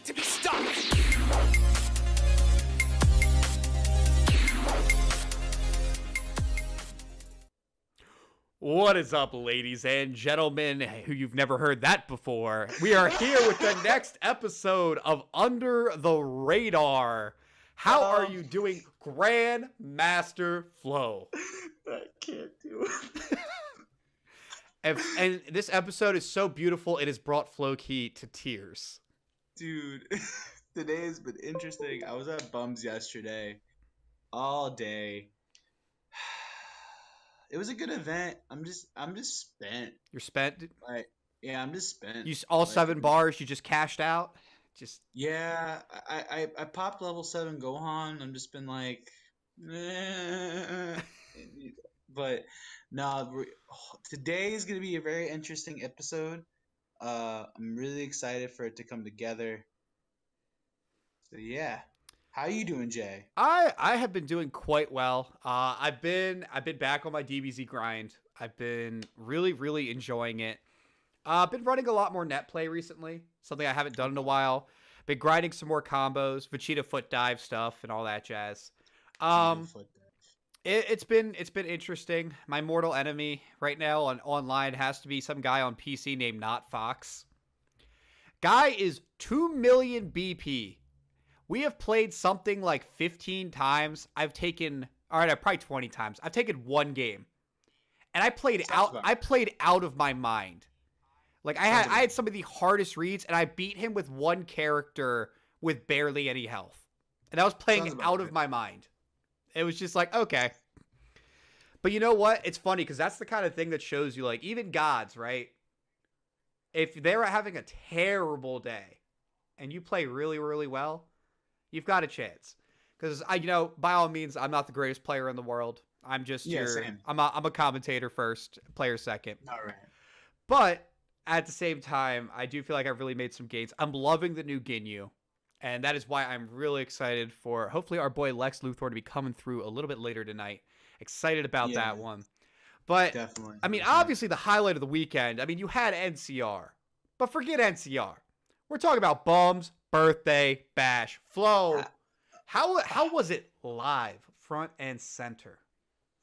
to be stopped! What is up, ladies and gentlemen, who you've never heard that before? We are here with the next episode of Under the Radar. How are you doing, Grandmaster Flo? I can't do it. And this episode is so beautiful, it has brought FloKey to tears. Dude, today has been interesting. I was at Bums yesterday, all day. It was a good event. I'm just spent. You're spent? Like, yeah, I'm just spent. All like, 7 bars, you just cashed out? Yeah, I popped level 7 Gohan. I'm just been like, but no, today is gonna be a very interesting episode. I'm really excited for it to come together. So yeah, how you doing, Jay? I have been doing quite well. I've been back on my DBZ grind. I've been really enjoying it. I've been running a lot more net play recently, something I haven't done in a while. Been grinding some more combos, Vegeta foot dive stuff, and all that jazz. It's been interesting. My mortal enemy right now on online has to be some guy on PC named Not Fox. Guy is 2 million BP. We have played something like 15 times. Probably 20 times. I've taken one game, and I played out of my mind. Like I had some of the hardest reads, and I beat him with one character with barely any health, and I was playing out of my mind. It was just like, okay. But you know what? It's funny because that's the kind of thing that shows you, like, even gods, right? If they're having a terrible day, and you play really well, you've got a chance. Because by all means, I'm not the greatest player in the world. I'm just same. I'm a commentator first, player second. All right. But at the same time, I do feel like I've really made some gains. I'm loving the new Ginyu, and that is why I'm really excited for hopefully our boy Lex Luthor to be coming through a little bit later tonight. Excited about that one. But Definitely. I mean, obviously the highlight of the weekend, I mean, you had NCR. But forget NCR. We're talking about Bums, Birthday, Bash, Flo. How was it live, front and center?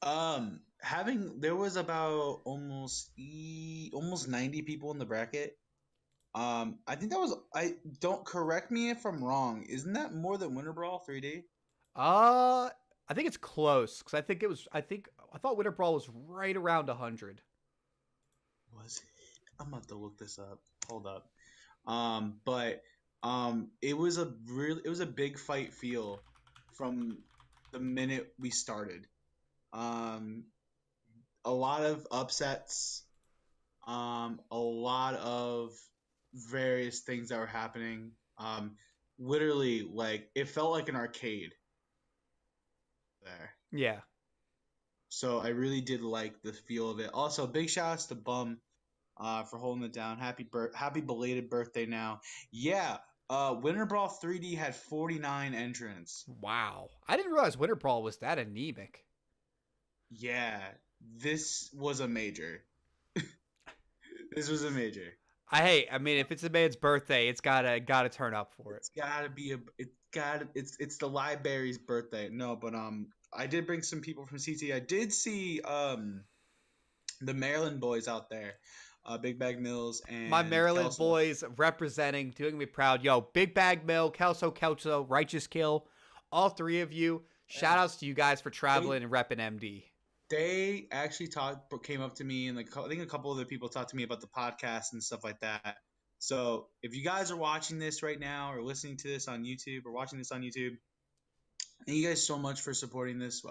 There was about almost 90 people in the bracket. I think that was, don't correct me if I'm wrong. Isn't that more than Winter Brawl 3D? I think it's close because I thought Winter Brawl was right around 100. Was it? I'm about to look this up. Hold up. It was a big fight feel from the minute we started. A lot of upsets, a lot of various things that were happening. Literally, like, it felt like an arcade there. Yeah. So I really did like the feel of it. Also, big shout outs to Bum for holding it down. Happy belated birthday now. Yeah. Winter Brawl 3D had 49 entrants. Wow. I didn't realize Winter Brawl was that anemic. Yeah. This was a major. This was a major. I mean, if it's a man's birthday, it's gotta turn up for it. It's the Library's birthday. No, but I did bring some people from CT. I did see the Maryland boys out there. Big Bag Mills and my Maryland Kelso. boys representing, doing me proud. Yo, Big Bag Mill, Kelso, Righteous Kill, all three of you. Shout outs to you guys for traveling and repping MD. They actually came up to me, and I think a couple other people talked to me about the podcast and stuff like that. So if you guys are watching this right now or listening to this on YouTube or watching this on YouTube, thank you guys so much for supporting this.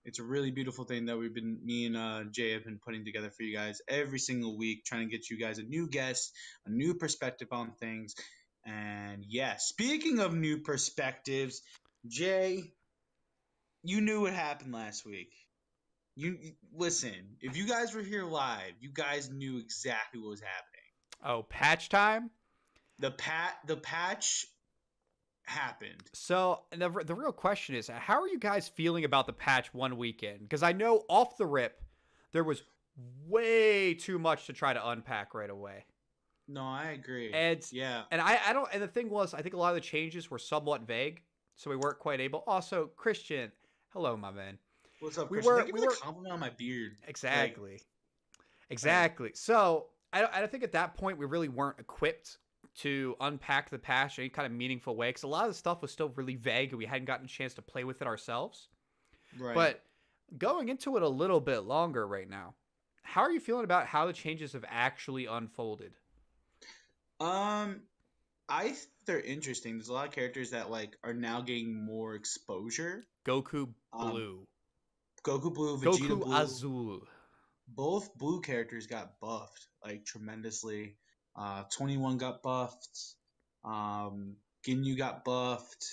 It's a really beautiful thing that me and Jay have been putting together for you guys every single week, trying to get you guys a new guest, a new perspective on things. And yeah, speaking of new perspectives, Jay, you knew what happened last week. You listen, if you guys were here live, you guys knew exactly what was happening. Oh, patch time? The patch happened. So the real question is, how are you guys feeling about the patch one weekend? Because I know off the rip, there was way too much to try to unpack right away. No, I agree. And Yeah. I don't, and the thing was, I think a lot of the changes were somewhat vague, so we weren't quite able. Also, Christian, hello, my man. What's up, We Christian? were Thank you we for the were compliment on my beard. Like, exactly. like, Exactly. So I don't think at that point we really weren't equipped to unpack the patch in any kind of meaningful way because a lot of the stuff was still really vague and we hadn't gotten a chance to play with it ourselves. right. But going into it a little bit longer right now, how are you feeling about how the changes have actually unfolded? Um, I think they're interesting. There's a lot of characters that like are now getting more exposure. Goku Um, Blue, Goku Blue, Vegeta Goku Blue, Azul. both blue characters got buffed like tremendously. 21 got buffed. Ginyu got buffed.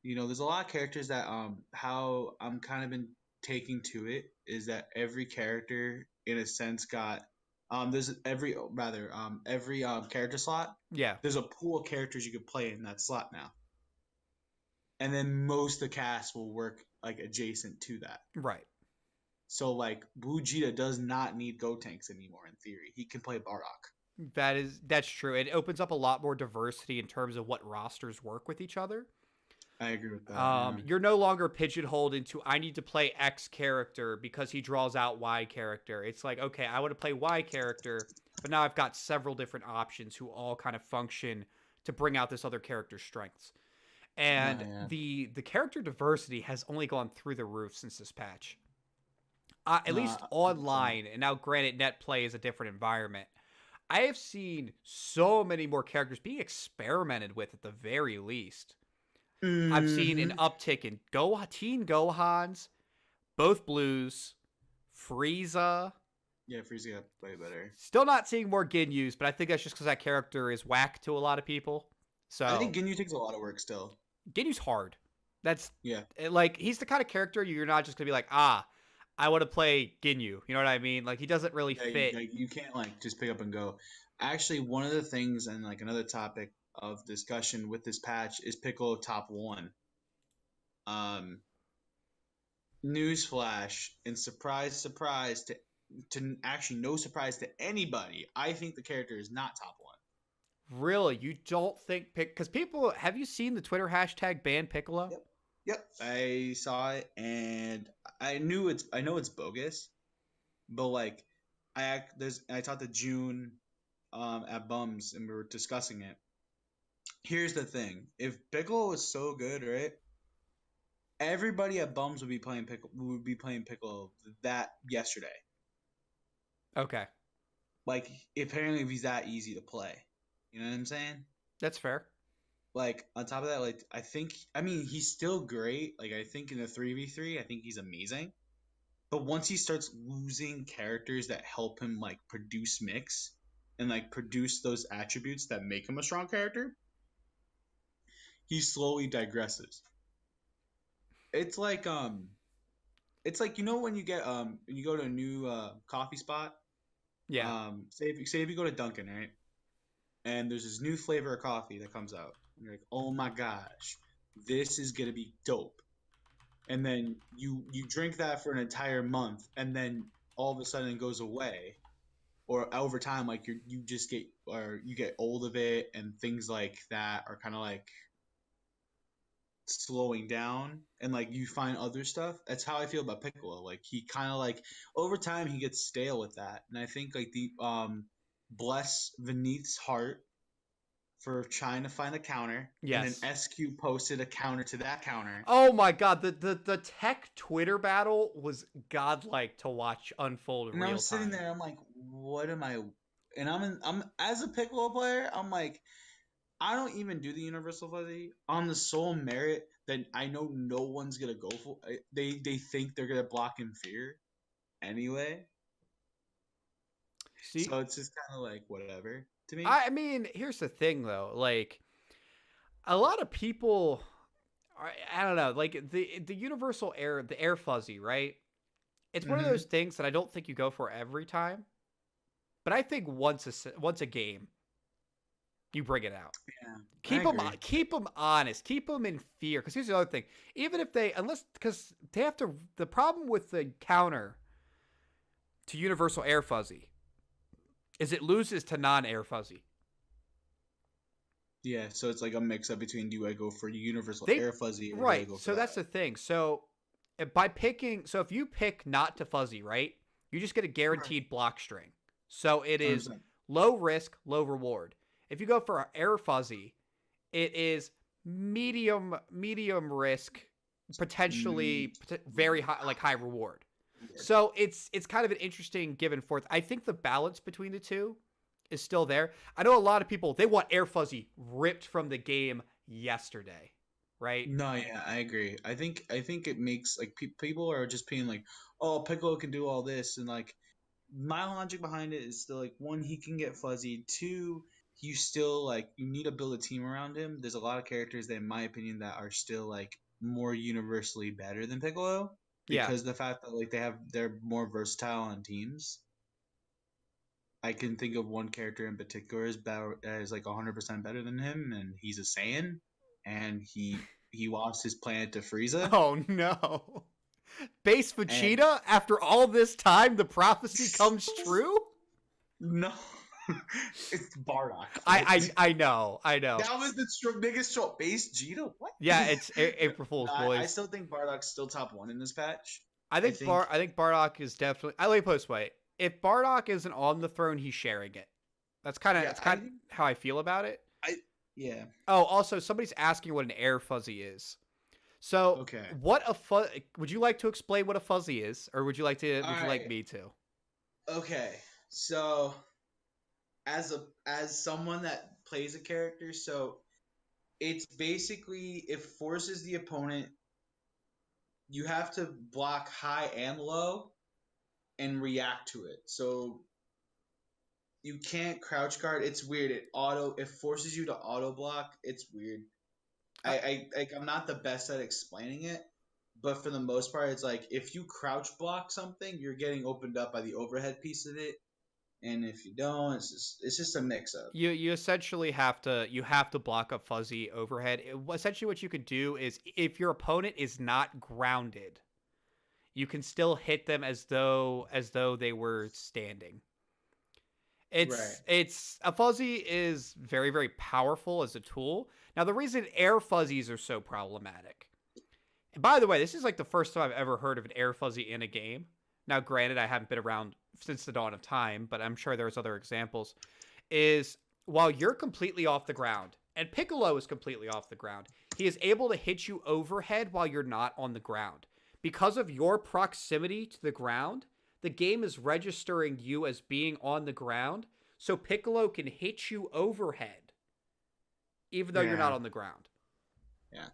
There's a lot of characters that how I'm kind of been taking to it is that every character in a sense got there's every character slot. Yeah, There's a pool of characters you could play in that slot now, and then most of the cast will work like adjacent to that. right. So like Blue Vegeta does not need Gotenks anymore in theory. He can play Bardock. That's true. It opens up a lot more diversity in terms of what rosters work with each other. I agree with that. Yeah. You're no longer pigeonholed into I need to play X character because he draws out Y character. It's like, okay, I want to play Y character, but now I've got several different options who all kind of function to bring out this other character's strengths. No, And yeah. the character diversity has only gone through the roof since this patch. At No, least 100%. online, and now granted, net play is a different environment. I have seen so many more characters being experimented with at the very least. I've seen an Mm-hmm. uptick in Teen Gohans, both blues, Frieza. Yeah, Frieza got way better. Still not seeing more Ginyus, but I think that's just because that character is whack to a lot of people. I So think Ginyu takes a lot of work still. Ginyu's hard. That's Yeah. like he's the kind of character you're not just gonna be like, ah, I want to play Ginyu. You know what I mean? Like he doesn't really Yeah, fit. you can't like just pick up and go. Actually, one of the things and like another topic of discussion with this patch is Piccolo top one. Um, Newsflash and surprise to actually no surprise to anybody. I think the character is not top one. Really, you don't think because people have you seen the Twitter hashtag ban Piccolo? Yep. Yep. I saw it and I know it's bogus, but like I talked to June at Bums and we were discussing it. Here's the thing: if Piccolo was so good, right? Everybody at Bums would be playing Piccolo that yesterday. Okay, Like apparently if he's that easy to play. You know what I'm saying? that's fair. Like on top of that, like I mean he's still great. Like I think in the 3v3, I think he's amazing. But once he starts losing characters that help him like produce mix and like produce those attributes that make him a strong character, he slowly digresses. It's like when you get when you go to a new coffee spot, Yeah. say if you go to Dunkin', right? And there's this new flavor of coffee that comes out. And you're like, "Oh my gosh, this is going to be dope." And then you drink that for an entire month and then all of a sudden it goes away or over time like you just get or you get old of it and things like that are kind of like slowing down and like you find other stuff. That's how I feel about Piccolo. Like he kind of like over time he gets stale with that. And I think like the bless Vinith's heart for trying to find a counter and Yes. then SQ posted a counter to that counter. Oh my god, the tech Twitter battle was godlike to watch unfold in And real I'm sitting time. there, I'm like, what am I? And I'm as a Piccolo player, I'm like, I don't even do the Universal Fuzzy on the sole merit that I know no one's gonna go for. They think they're gonna block in fear anyway. See, So it's just kind of like whatever to me. I mean, here's the thing though, like a lot of people, I don't know, like the universal air, the air fuzzy, right? It's one of Mm-hmm. those things that I don't think you go for every time, but I think once a game, you bring it out. Yeah, I agree. Keep them honest, keep them in fear. Because here's the other thing: even if they, unless because they have to, the problem with the counter to universal air fuzzy is it loses to non-Air Fuzzy. Yeah, so it's like a mix up between do I go for universal They air fuzzy or do I right. go for So that? that's the thing. So by picking, so if you pick not to fuzzy, right, you just get a Right. guaranteed block string. So it is 100%. low risk, low reward. If you go for air fuzzy, it is medium risk, potentially very high, like high reward. So it's kind of an interesting give and forth. I think the balance between the two is still there. I know a lot of people, they want air fuzzy ripped from the game yesterday, right? No, yeah, I agree. I think it makes like people are just being like, oh, Piccolo can do all this, and like my logic behind it is still like one, he can get fuzzy. Two, you still like you need to build a team around him. There's a lot of characters that, in my opinion, that are still like more universally better than Piccolo Yeah. because the fact that like they're more versatile on teams. I can think of one character in particular as like 100% better than him, and he's a Saiyan, and he lost his planet to Frieza, Oh no. Base and Vegeta, after all this time, the prophecy comes true? no, it's Bardock. I know. That was the biggest troll. Base Vegeta? What? Yeah, it's April No, Fool's, I boys. still think Bardock's still top one in this patch. I I think think. I think Bardock is definitely. I lay post way. If Bardock isn't on the throne, he's sharing it. That's kind of Yeah, it's I kind of think. how I feel about it. I yeah. Oh, also somebody's asking what an air fuzzy is. So, Okay. would you like to explain what a fuzzy is, or All would you like right. me to? Okay. So as someone that plays a character, so it's basically it forces the opponent. You have to block high and low and react to it. So you can't crouch guard. It's weird. It forces you to auto block. It's weird. Uh, I'm not the best at explaining it, but for the most part, it's like if you crouch block something, you're getting opened up by the overhead piece of it, and if you don't, it's just a mix up. you essentially have to block a fuzzy overhead. Essentially, what you could do is if your opponent is not grounded, you can still hit them as though they were standing. Right. It's a fuzzy is very powerful as a tool. Now the reason air fuzzies are so problematic. And by the way, this is like the first time I've ever heard of an air fuzzy in a game. Now granted I haven't been around since the dawn of time, but I'm sure there's other examples. Is while you're completely off the ground and Piccolo is completely off the ground, he is able to hit you overhead while you're not on the ground. Because of your proximity to the ground, the game is registering you as being on the ground, so Piccolo can hit you overhead, even though you're not Yeah. on the ground. Yeah.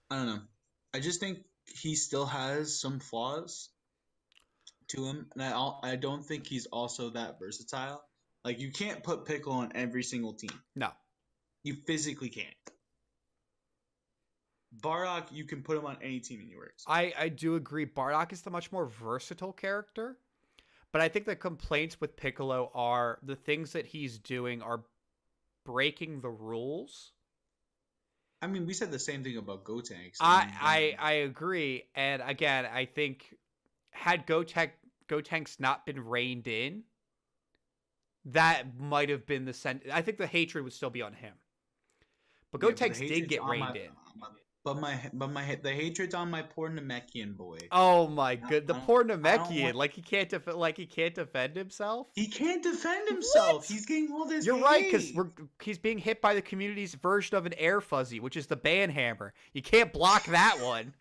I don't know. I just think he still has some flaws to him, and I don't think he's also that versatile. Like you can't put Piccolo on every single team. No. You physically can't. Bardock, you can put him on any team and he works. I do agree. Bardock is the much more versatile character, but I think the complaints with Piccolo are the things that he's doing are breaking the rules. I mean, we said the same thing about Gotenks. I agree, and again, I think had Gotenks not been reined in, that might have been I think the hatred would still be on him. But yeah, but Gotenks did get reined in. the hatred's on my poor Namekian boy. Oh my good, the poor I don't Namekian, want. like he can't defend himself. He can't defend himself. What? He's getting all this. You're right, because hate. he's being hit by the community's version of an air fuzzy, which is the ban hammer. You can't block that one.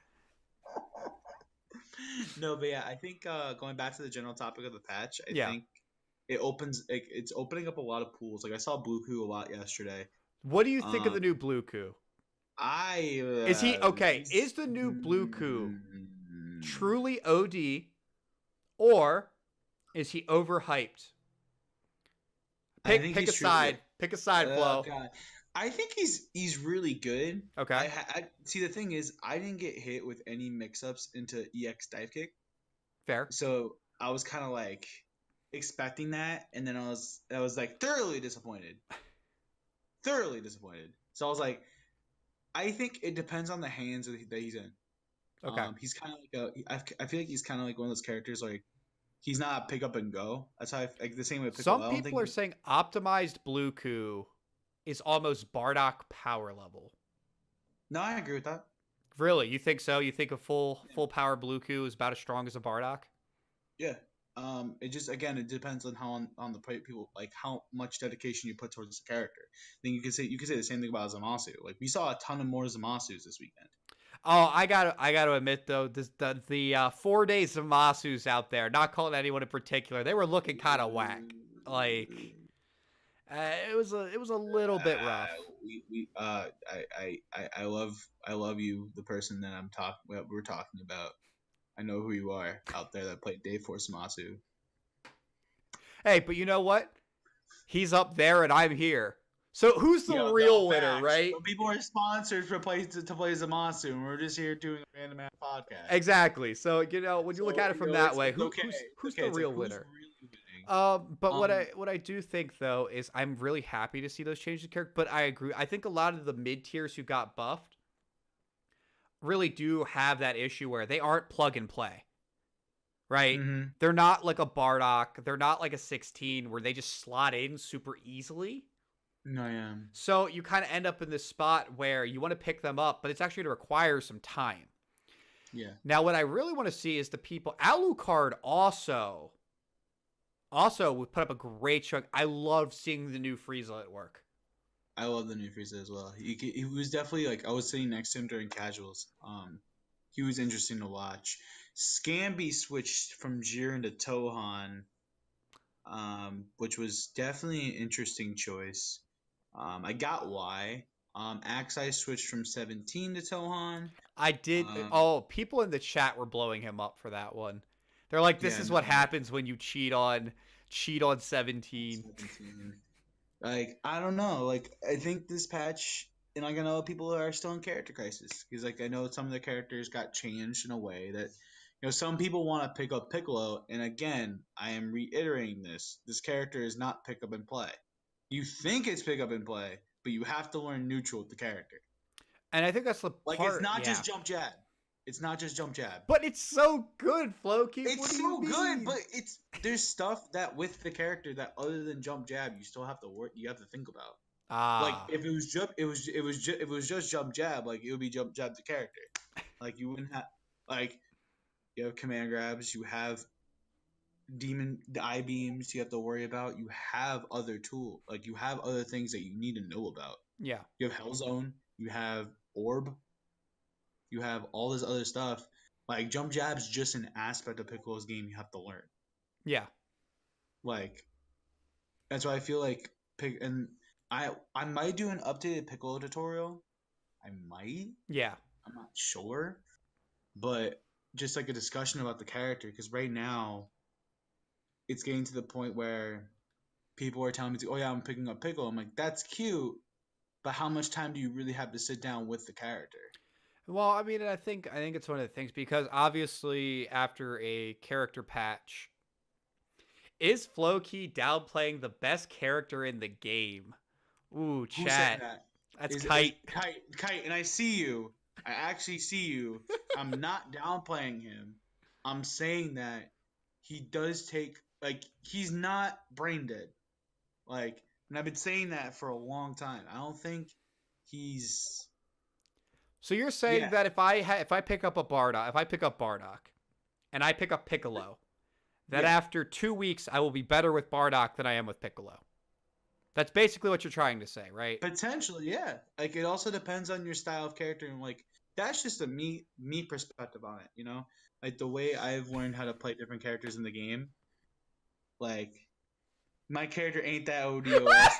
No, but yeah, I think going back to the general topic of the patch, I Yeah. think it's opening up a lot of pools. Like I saw Bluku a lot yesterday. What do you think of the Um, new Blue Coup? I Is he okay? Is the new Blue Coup truly OD, or is he overhyped? I think Pick a he's truly side. Pick a side, Flo. God. I think he's really good. Okay. I see. The thing is, I didn't get hit with any mix-ups into EX dive kick, Fair. so I was kind of like expecting that, and then I was like thoroughly disappointed. Thoroughly disappointed. So I was like, I think it depends on the hands that he's in. Okay. He's kind of like I feel like he's kind of like one of those characters like he's not pick up and go. That's how like the same way Piccolo. Some I don't think people are saying optimized Bluku is almost Bardock power level. No, I agree with that. Really? You think so? You think a full power Bluku is about as strong as a Bardock? Yeah. It just again it depends on how on the people like how much dedication you put towards the character. I think you could say the same thing about Zamasu. Like we saw a ton of more Zamasus this weekend. Oh, I gotta admit though, the 4 days of Masu's out there, not calling anyone in particular, they were looking kind of whack. Like, it was a little bit rough. I love you, the person that we're talking about. I know who you are out there that played Day Force Masu. Hey, but you know what? He's up there and I'm here. So who's the real winner, right? So people are sponsored to play Zamasu, and we're just here doing a random ass podcast. Exactly. So when you look at it from that way, who's the real winner? But what I do think though is I'm really happy to see those changes in character. But I agree. I think a lot of the mid tiers who got buffed really do have that issue where they aren't plug and play. Right? Mm-hmm. They're not like a Bardock. They're not like a 16 where they just slot in super easily. No, yeah. So you kind of end up in this spot where you want to pick them up, but it's actually going to require some time. Yeah. Now, what I really want to see is the people. Alucard also would put up a great chunk. I love seeing the new Frieza at work. I love the new Frieza as well. He was definitely like I was sitting next to him during casuals. He was interesting to watch. Scamby switched from Jiren to Tohan, which was definitely an interesting choice. I got why. Axai switched from 17 to Tohan. I did. People in the chat were blowing him up for that one. They're like, "This is what happens when you cheat on 17." Like I don't know. Like I think this patch, and like I know people are still in character crisis because like I know some of the characters got changed in a way that some people want to pick up Piccolo, and again I am reiterating this: this character is not pick up and play. You think it's pick up and play, but you have to learn neutral with the character. And I think that's the part. It's not just jump jab. It's not just jump jab. But it's so good, FloKey. It's so good, but there's stuff that with the character that other than jump jab, you still have to work. You have to think about. Like if it was just jump jab, like it would be jump jab the character. Like you wouldn't have you have command grabs, you have the eye beams you have to worry about. You have other tools, like you have other things that you need to know about. Yeah. You have Hell Zone, you have Orb. You have all this other stuff. Like jump jab's just an aspect of Piccolo's game you have to learn. Yeah. Like that's why I feel like I might do an updated Piccolo tutorial. I might. Yeah. I'm not sure. But just like a discussion about the character, because right now it's getting to the point where people are telling me, "Oh yeah, I'm picking up Piccolo." I'm like, "That's cute, but how much time do you really have to sit down with the character?" Well, I mean, I think it's one of the things because obviously after a character patch, is FloKey downplaying the best character in the game? Ooh, chat. Who said that? That's Kite. Kite, and I see you. I actually see you. I'm not downplaying him. I'm saying that he does take he's not brain dead. Like, and I've been saying that for a long time. I don't think he's. So you're saying that if I pick up Bardock, and I pick up Piccolo, that after 2 weeks I will be better with Bardock than I am with Piccolo. That's basically what you're trying to say, right? Potentially, yeah. Like it also depends on your style of character, and like that's just a me perspective on it. Like the way I've learned how to play different characters in the game. Like my character ain't that ODOS.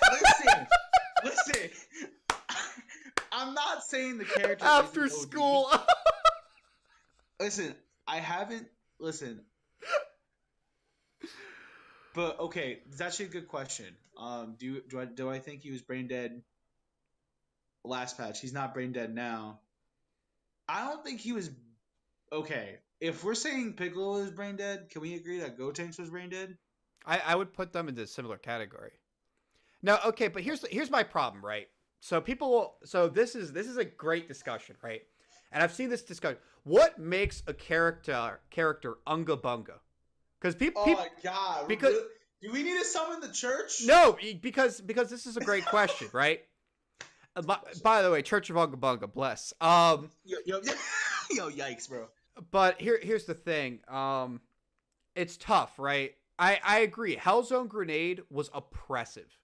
Listen. I'm not saying the character after school. Listen, I haven't. Listen. But okay, it's actually a good question. Do I think he was brain dead last patch? He's not brain dead now. I don't think he was. Okay, if we're saying Piccolo is brain dead, can we agree that Gotenks was brain dead? I would put them into a similar category. Now, okay, but here's my problem, right? So this is a great discussion, right? And I've seen this discussion. What makes a character unga bunga? Because people, Oh my god! because Do we need to summon the church? no, because this is a great question, right? By the way, Church of Unga Bunga, bless. Yo, yo, yikes, bro. But here's the thing. It's tough, right? I agree. Hellzone Grenade was oppressive.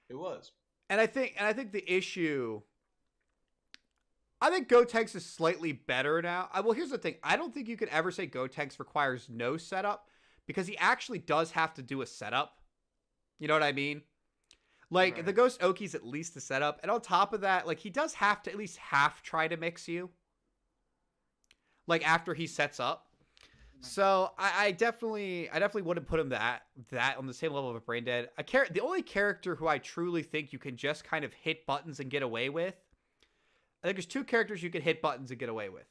It was. And I think the issue, I think Gotenks is slightly better now. Well, here's the thing. I don't think you could ever say Gotenks requires no setup because he actually does have to do a setup. You know what I mean? Like, Right. the Ghost Oki's at least a setup. And on top of that, like, he does have to at least half try to mix you. Like, after he sets up. So, I definitely wouldn't put him that on the same level of a Brain Dead. The only character who I truly think you can just kind of hit buttons and get away with, I think there's two characters you can hit buttons and get away with.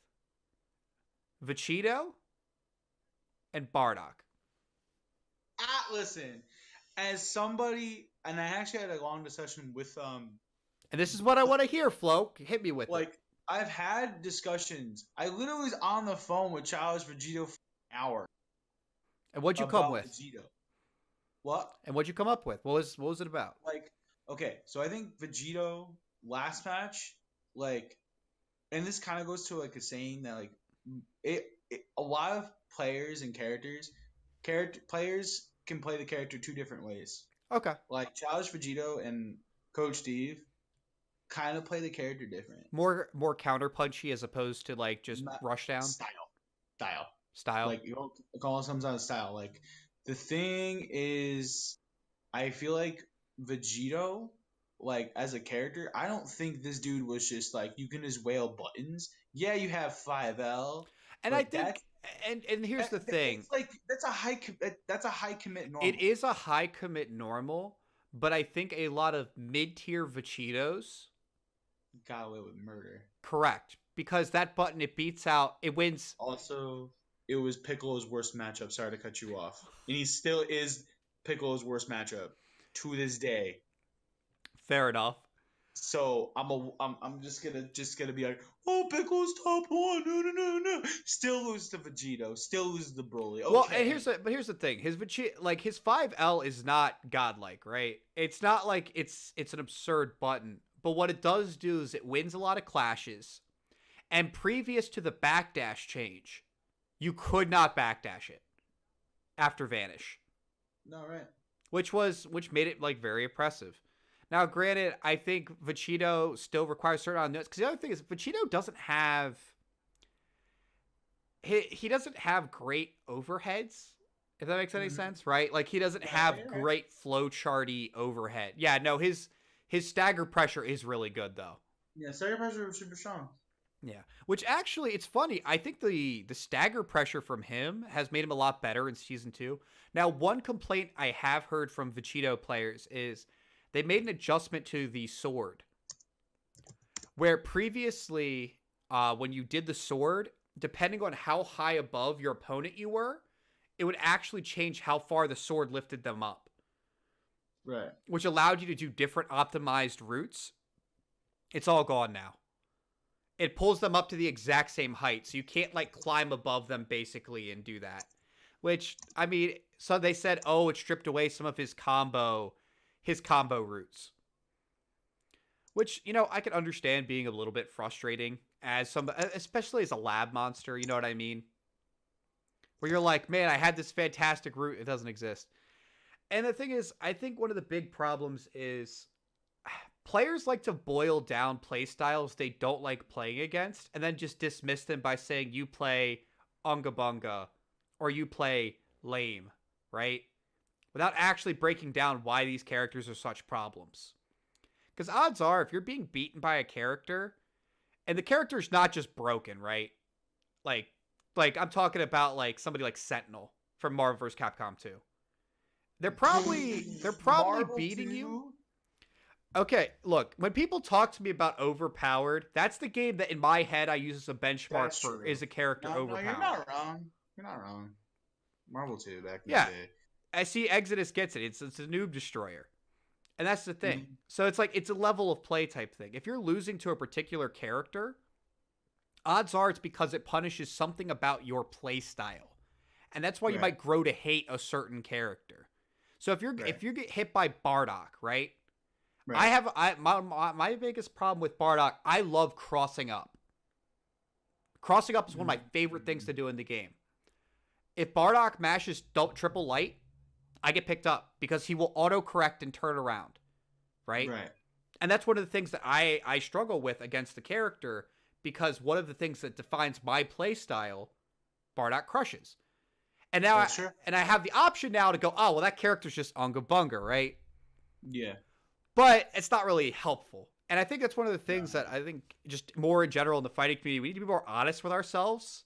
Vegito and Bardock. Listen, as somebody, and I actually had a long discussion with And this is what I want to hear, Flo. Hit me with it. I've had discussions. I literally was on the phone with Childish Vegito for an hour. And what'd you come with? Vegito. What? And what'd you come up with? What was it about? Okay, so I think Vegito last match, and this kind of goes to a saying that a lot of players and players can play the character two different ways. Okay. Like Childish Vegito and Coach Steve kind of play the character different. More counter punchy as opposed to just rush down. Style. Like you don't call some out of style. Like the thing is, I feel like Vegito, as a character, I don't think this dude was just you can just wail buttons. Yeah, you have 5L. And I think, and here's the thing. That's a high commit normal. It is a high commit normal, but I think a lot of mid-tier Vechitos got away with murder. Correct. Because that button, it wins. Also, it was Piccolo's worst matchup. Sorry to cut you off. And he still is Piccolo's worst matchup to this day. Fair enough. So I'm just gonna be like, oh, Piccolo's top one, no. Still lose to Vegito, still lose to Broly. Okay. Well, and here's the thing. His Vegeta, his 5L is not godlike, right? It's not like it's an absurd button. But what it does do is it wins a lot of clashes. And previous to the backdash change, you could not backdash it after Vanish. No, right. Which made it very oppressive. Now, granted, I think Vegito still requires certain amount of notes. Because the other thing is, Vegito doesn't have... He doesn't have great overheads, if that makes any sense, right? He doesn't have great flowcharty overhead. Yeah, no, his stagger pressure is really good, though. Yeah, stagger pressure is super strong. Yeah, which actually, it's funny. I think the stagger pressure from him has made him a lot better in Season 2. Now, one complaint I have heard from Vegito players is... they made an adjustment to the sword. Where previously, when you did the sword, depending on how high above your opponent you were, it would actually change how far the sword lifted them up. Right. Which allowed you to do different optimized routes. It's all gone now. It pulls them up to the exact same height, so you can't climb above them basically and do that. Which, I mean, so they said, oh, it stripped away some of his combo routes. Which, I can understand being a little bit frustrating especially as a lab monster, you know what I mean? Where you're like, man, I had this fantastic route, it doesn't exist. And the thing is, I think one of the big problems is players like to boil down play styles they don't like playing against and then just dismiss them by saying you play Unga Bunga or you play lame, right? Without actually breaking down why these characters are such problems. Because odds are, if you're being beaten by a character, and the character's not just broken, right? Like I'm talking about somebody like Sentinel from Marvel vs. Capcom 2. They're probably beating you. Okay, look, when people talk to me about overpowered, that's the game that in my head I use as a benchmark for is a character overpowered. No, you're not wrong. You're not wrong. Marvel 2 back in the day. I see Exodus gets it. It's a noob destroyer. And that's the thing. Mm-hmm. So it's a level of play type thing. If you're losing to a particular character, odds are it's because it punishes something about your play style. And that's why you Right. might grow to hate a certain character. So if Right. you get hit by Bardock, right? Right. My biggest problem with Bardock, I love crossing up. Crossing up is one of my favorite things to do in the game. If Bardock mashes triple light, I get picked up because he will autocorrect and turn around, right? Right. And that's one of the things that I struggle with against the character, because one of the things that defines my play style, Bardock crushes. And now That's true. I have the option now to go, oh, well, that character's just Unga Bunga, right? Yeah. But it's not really helpful. And I think that's one of the things that I think just more in general in the fighting community, we need to be more honest with ourselves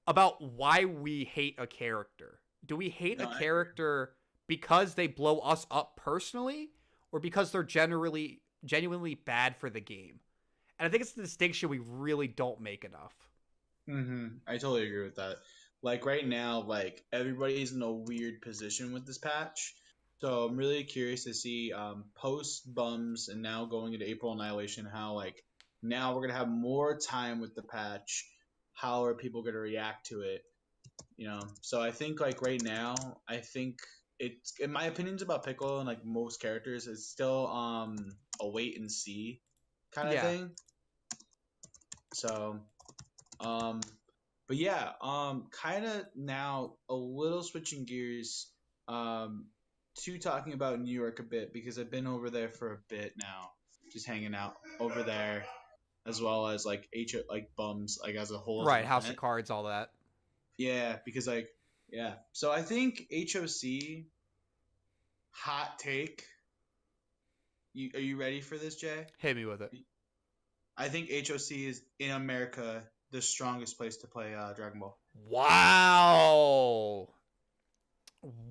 about why we hate a character. Do we hate a character because they blow us up personally, or because they're genuinely bad for the game? And I think it's the distinction we really don't make enough. I totally agree with that. Like right now, like everybody's in a weird position with this patch. So I'm really curious to see post bums and now going into April Annihilation, how like now we're gonna have more time with the patch. How are people gonna react to it? You know. So I think like right now, I think it's, in my opinions about Piccolo and like most characters, it's still a wait and see kind of Yeah. thing. So um but yeah, kind of now a little switching gears to talking about New York a bit, because I've been over there for a bit now, just hanging out over there, as well as like like bums like as a whole. Right, House of Cards, all that. Yeah, because like yeah, so I think HOC, hot take. Are you ready for this, Jay? Hit me with it. I think HOC is in America the strongest place to play Dragon Ball. Wow.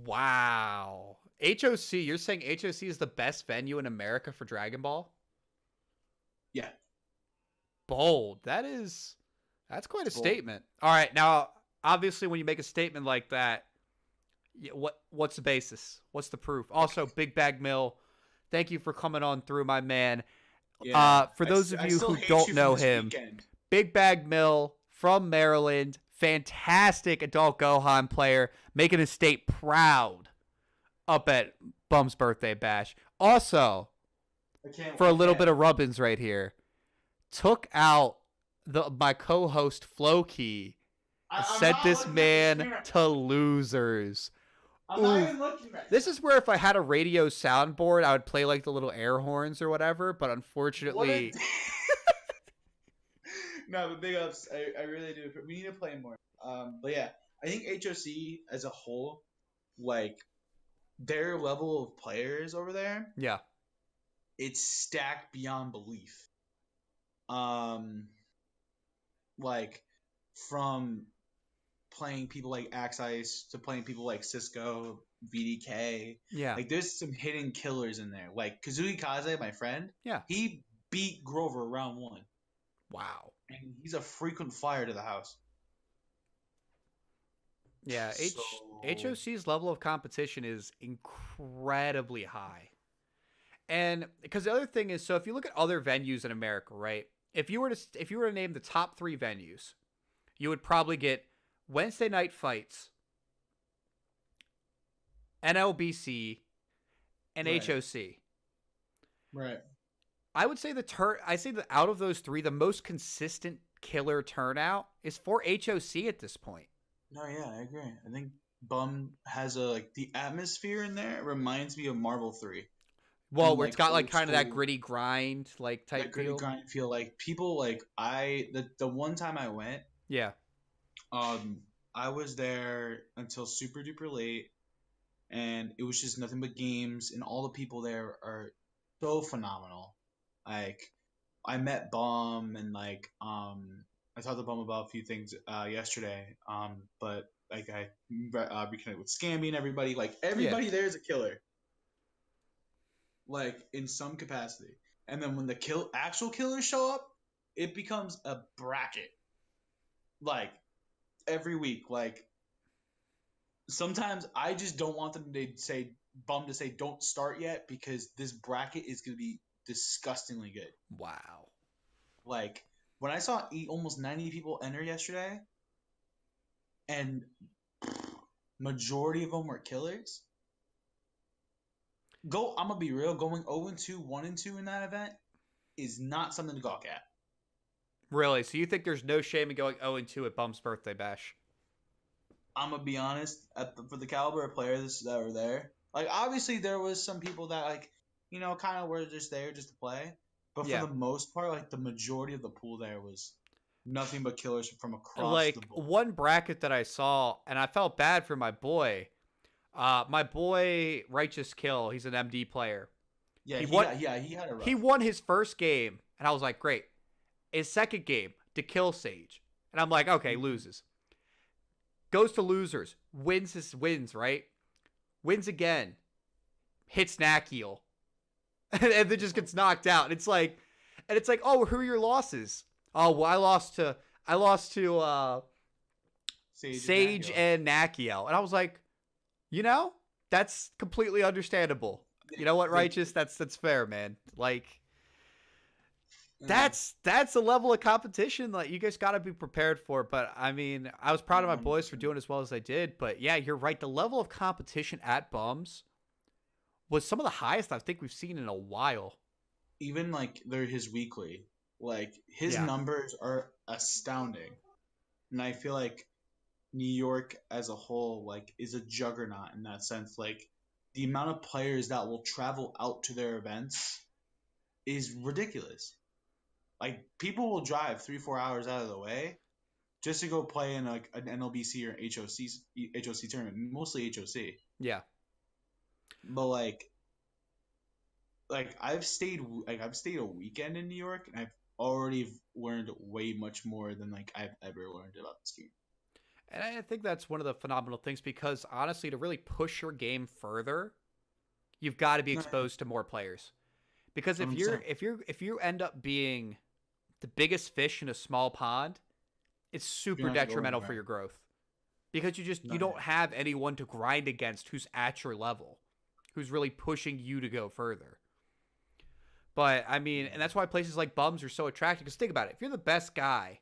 Wow. HOC, you're saying HOC is the best venue in America for Dragon Ball? Yeah. Bold. That's quite a statement. All right, now obviously when you make a statement like that, what's the basis? What's the proof? Also, Big Bag Mill, thank you for coming on through, my man. Yeah, for those of you who don't know him, Big Bag Mill from Maryland, fantastic adult Gohan player, making his state proud up at Bum's birthday bash. Also, for a little bit of rubbins right here, took out my co-host FloKey, sent this man to losers. I'm not even looking at this is where if I had a radio soundboard, I would play like the little air horns or whatever, but unfortunately... No, but big ups. I really do. We need to play more. But yeah, I think HOC as a whole, like their level of players over there, yeah, it's stacked beyond belief. Like from playing people like Axe Ice to playing people like Cisco, VDK. Yeah. Like there's some hidden killers in there. Like Kazooie Kaze, my friend. Yeah. He beat Grover round 1. Wow. And he's a frequent flyer to the house. Yeah, HOC's level of competition is incredibly high. And because the other thing is, so if you look at other venues in America, right? If you were to name the top 3 venues, you would probably get Wednesday Night Fights, NLBC, and HOC. Right. I would say that out of those 3, the most consistent killer turnout is for HOC at this point. No, yeah, I agree. I think Bum has the atmosphere in there reminds me of Marvel 3. Well, and where it's got like kind of that gritty grind like type that gritty grind feel. Like people like the one time I went, yeah, I was there until super duper late, and it was just nothing but games, and all the people there are so phenomenal. Like I met Bum, and I talked to Bum about a few things yesterday. But like I reconnected with Scamby and everybody. Like everybody there is a killer. Like in some capacity, and then when the actual killers show up, it becomes a bracket. Like every week, like sometimes I just don't want them to say Bum to say don't start yet, because this bracket is gonna be disgustingly good. Wow. Like when I saw almost 90 people enter yesterday, and majority of them were killers. I'm gonna be real. Going 0-2, 1-2 in that event is not something to gawk at. Really? So you think there's no shame in going 0-2 at Bum's birthday bash? I'm gonna be honest. For the caliber of players that were there, like obviously there was some people that like kind of were just there just to play, but for Yeah. the most part, like the majority of the pool there was nothing but killers from across the Like board. one bracket that I saw, and I felt bad for my boy. My boy Righteous Kill, he's an MD player. Yeah, he had a rough. He won his first game, and I was like, great. His second game, to kill Sage, and I'm like, okay, loses. Goes to losers, wins, right? Wins again, hits Nakiel, and then just gets knocked out. And it's like, oh, who are your losses? Oh, well, I lost to Sage and Nakiel, and I was like, that's completely understandable. You know what, Righteous? That's fair, man. Like, that's a level of competition that you guys got to be prepared for. But I mean, I was proud of my boys for doing as well as they did. But yeah, you're right. The level of competition at Bums was some of the highest I think we've seen in a while. Even like they're his weekly, like his numbers are astounding, and I feel like New York as a whole like is a juggernaut in that sense. Like the amount of players that will travel out to their events is ridiculous. Like people will drive 3-4 hours out of the way just to go play in like an NLBC or HOC tournament, mostly HOC. Yeah. But like I've stayed a weekend in New York, and I've already learned way much more than like I've ever learned about this game. And I think that's one of the phenomenal things, because honestly, to really push your game further, you've got to be exposed to more players. Because if you end up being the biggest fish in a small pond, it's super detrimental for your growth. Because you don't have anyone to grind against who's at your level, who's really pushing you to go further. But I mean, and that's why places like Bums are so attractive. Because think about it, if you're the best guy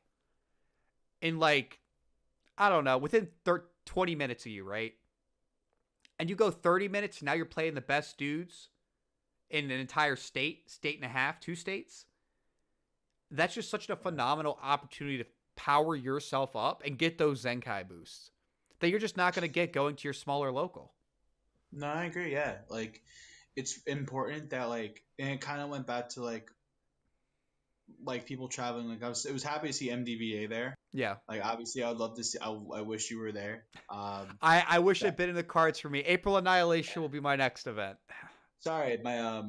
in like, I don't know, within 20 minutes of you, right? And you go 30 minutes, and now you're playing the best dudes in an entire state and a half, 2 states. That's just such a phenomenal opportunity to power yourself up and get those Zenkai boosts that you're just not going to get going to your smaller local. No, I agree. Yeah. Like it's important that like, and it kind of went back to like people traveling. Like it was happy to see MDVA there. Yeah. Like obviously I would love to see, I wish you were there. I wish it'd been in the cards for me. April Annihilation will be my next event. Sorry, my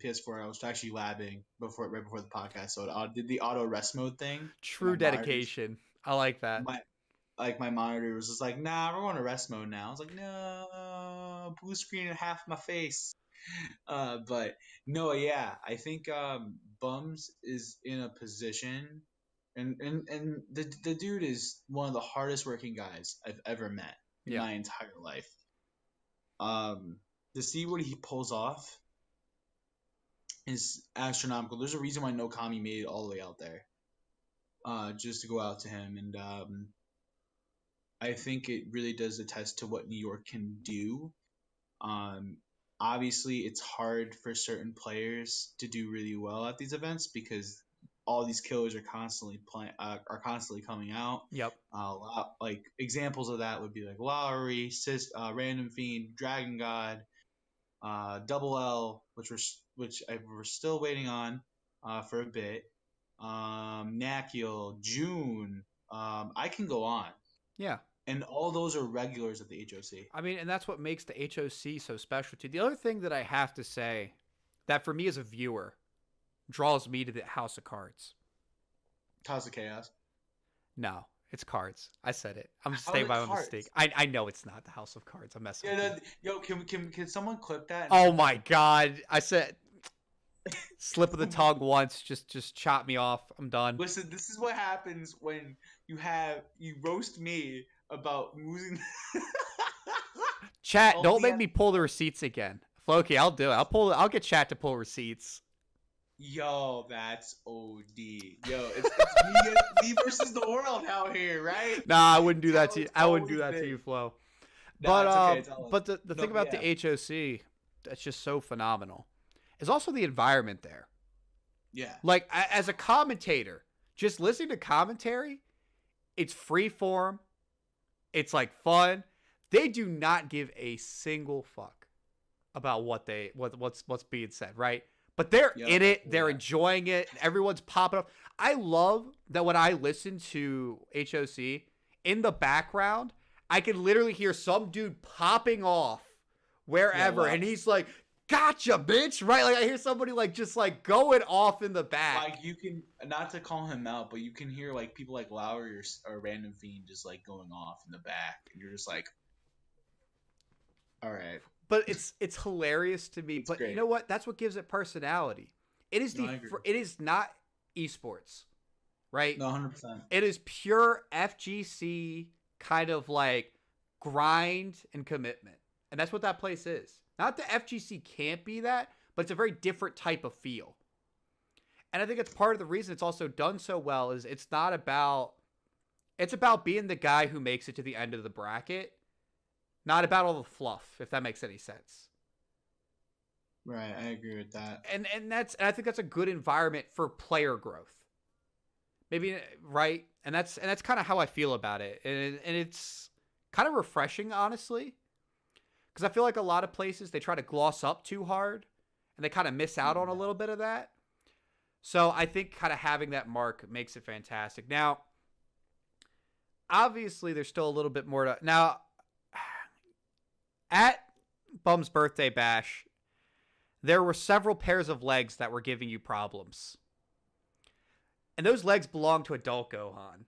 PS4, I was actually labbing right before the podcast, so I did the auto rest mode thing. True dedication. I like that. My monitor was just like, nah, we're going to rest mode now. I was like, no, blue screen in half my face. But no, yeah, I think Bums is in a position, and the dude is one of the hardest working guys I've ever met in my entire life. To see what he pulls off is astronomical. There's a reason why No Kami made it all the way out there, just to go out to him, and I think it really does attest to what New York can do. Obviously, it's hard for certain players to do really well at these events because all these killers are constantly coming out. Yep. Like examples of that would be like Lowry, Random Fiend, Dragon God, Double L, which we're still waiting on for a bit. Nakiel, June. I can go on. Yeah. And all those are regulars at the HOC. I mean, and that's what makes the HOC so special too. The other thing that I have to say that for me as a viewer draws me to the House of Cards. House of Chaos? No, it's Cards. I said it. I'm just staying by my mistake. I know it's not the House of Cards. I'm messing with you. Yo, can someone clip that? Oh my God. I said slip of the tongue once. Just chop me off. I'm done. Listen, this is what happens when you roast me about losing. Chat, don't make me pull the receipts again. FloKey, I'll do it. I'll get chat to pull receipts. Yo, that's OD. Yo, it's me versus the world out here, right? Nah, I wouldn't do that to you. I wouldn't do that to you, Flo. No, But it's okay. It's all the no, thing about yeah, the HOC that's just so phenomenal is also the environment there. yeah, Like as a commentator, just listening to commentary, it's free form. It's like fun. They do not give a single fuck about what's being said, right? But they're yep, in I it. feel They're that. enjoying it. Everyone's popping up. I love that when I listen to HOC in the background, I can literally hear some dude popping off Yeah, wherever, wow. and he's like, "Gotcha, bitch!" Right? Like I hear somebody like just like going off in the back. Like you can not to call him out, but you can hear like people like Lowry or Random Fiend just like going off in the back, and you're just like, all right, But it's hilarious to me. it's But you great. know what? That's what gives it personality. It is No, I agree. it is not esports, right? No, 100%. It is pure FGC kind of like grind and commitment. And that's what that place is. Not that FGC can't be that, but it's a very different type of feel. And I think it's part of the reason it's also done so well is it's not about it's about being the guy who makes it to the end of the bracket, not about all the fluff, if that makes any sense. Right, I agree with that. And I think that's a good environment for player growth. Maybe right, and that's kind of how I feel about it, and it's kind of refreshing, honestly, because I feel like a lot of places they try to gloss up too hard, and they kind of miss out on a Yeah. little bit of that. So I think kind of having that mark makes it fantastic. Now, obviously, there's still a little bit more to now. At Bum's birthday bash, there were several pairs of legs that were giving you problems. And those legs belong to adult Gohan.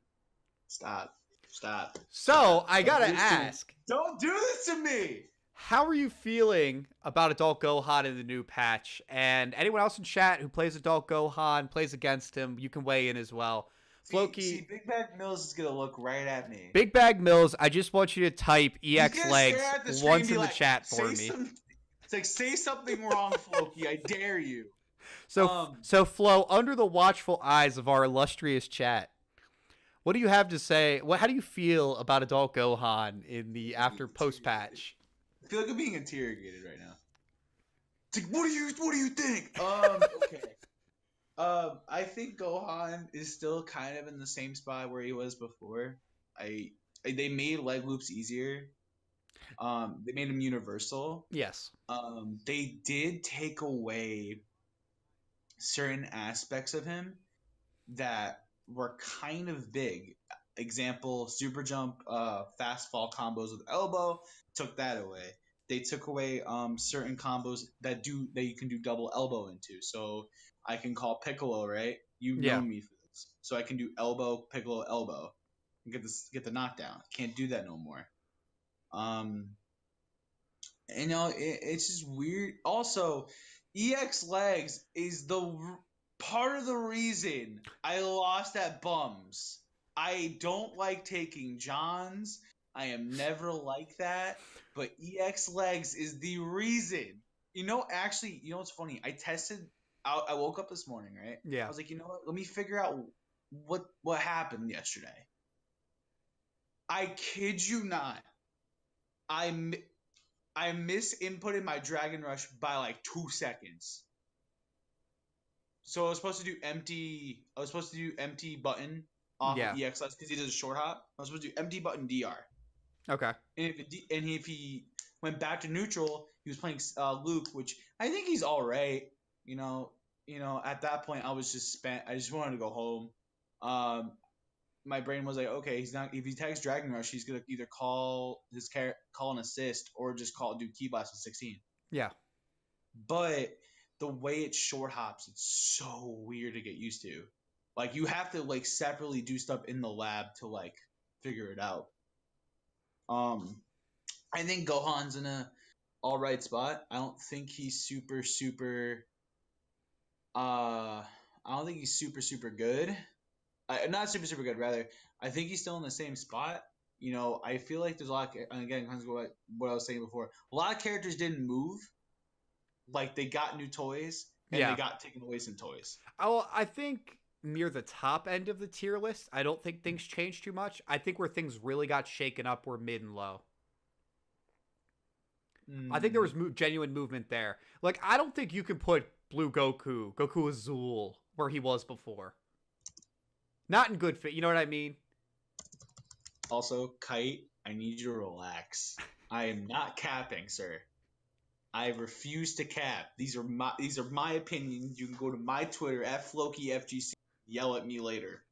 Stop. Stop. So, Stop. I Don't gotta do this to me. ask, Don't do this to me. how are you feeling about adult Gohan in the new patch? And anyone else in chat who plays adult Gohan, plays against him, you can weigh in as well. See, Big Bag Mills is gonna look right at me. Big Bag Mills, I just want you to type He's EX gonna legs stare at the screen and once be in the like, chat for say me. It's like say something wrong, Floki. I dare you. So Flo, under the watchful eyes of our illustrious chat, what do you have to say? How do you feel about adult Gohan in the after post patch? I feel like I'm being interrogated right now. It's like, what do you think? Okay. I think Gohan is still kind of in the same spot where he was before. They made leg loops easier. They made them universal. Yes. They did take away certain aspects of him that were kind of big. Example, super jump, fast fall combos with elbow, took that away. They took away certain combos that you can do double elbow into. So I can call Piccolo, right? You've Yeah. known me for this. So I can do elbow, Piccolo, elbow. And get the knockdown. Can't do that no more. It's just weird. Also, EX legs is part of the reason I lost at Bums. I don't like taking Johns. I am never like that. But EX legs is the reason. Actually, you know what's funny? I woke up this morning, right? Yeah. I was like, you know what? Let me figure out what happened yesterday. I kid you not. I misinputted my Dragon Rush by like 2 seconds. So I was supposed to do empty button off of EX because he does a short hop. I was supposed to do empty button DR. Okay. And if he went back to neutral, he was playing Luke, which I think he's all right. At that point I was just spent. I just wanted to go home. My brain was like, okay, he's not. If he tags Dragon Rush, he's gonna either call an assist or just do Key Blast with 16. Yeah. But the way it short hops, it's so weird to get used to. Like you have to like separately do stuff in the lab to like figure it out. I think Gohan's in a all right spot. I don't think he's super. I don't think he's super good. Not super good. Rather, I think he's still in the same spot. I feel like there's a lot. And again, kind of what I was saying before. A lot of characters didn't move. Like they got new toys and they got taken away some toys. I think near the top end of the tier list, I don't think things changed too much. I think where things really got shaken up were mid and low. I think there was genuine movement there. Like, I don't think you can put Blue Goku Azul, where he was before. Not in good fit. You know what I mean? Also, Kite, I need you to relax. I am not capping, sir. I refuse to cap. These are my opinions. You can go to my Twitter at FloKeyFGC. Yell at me later.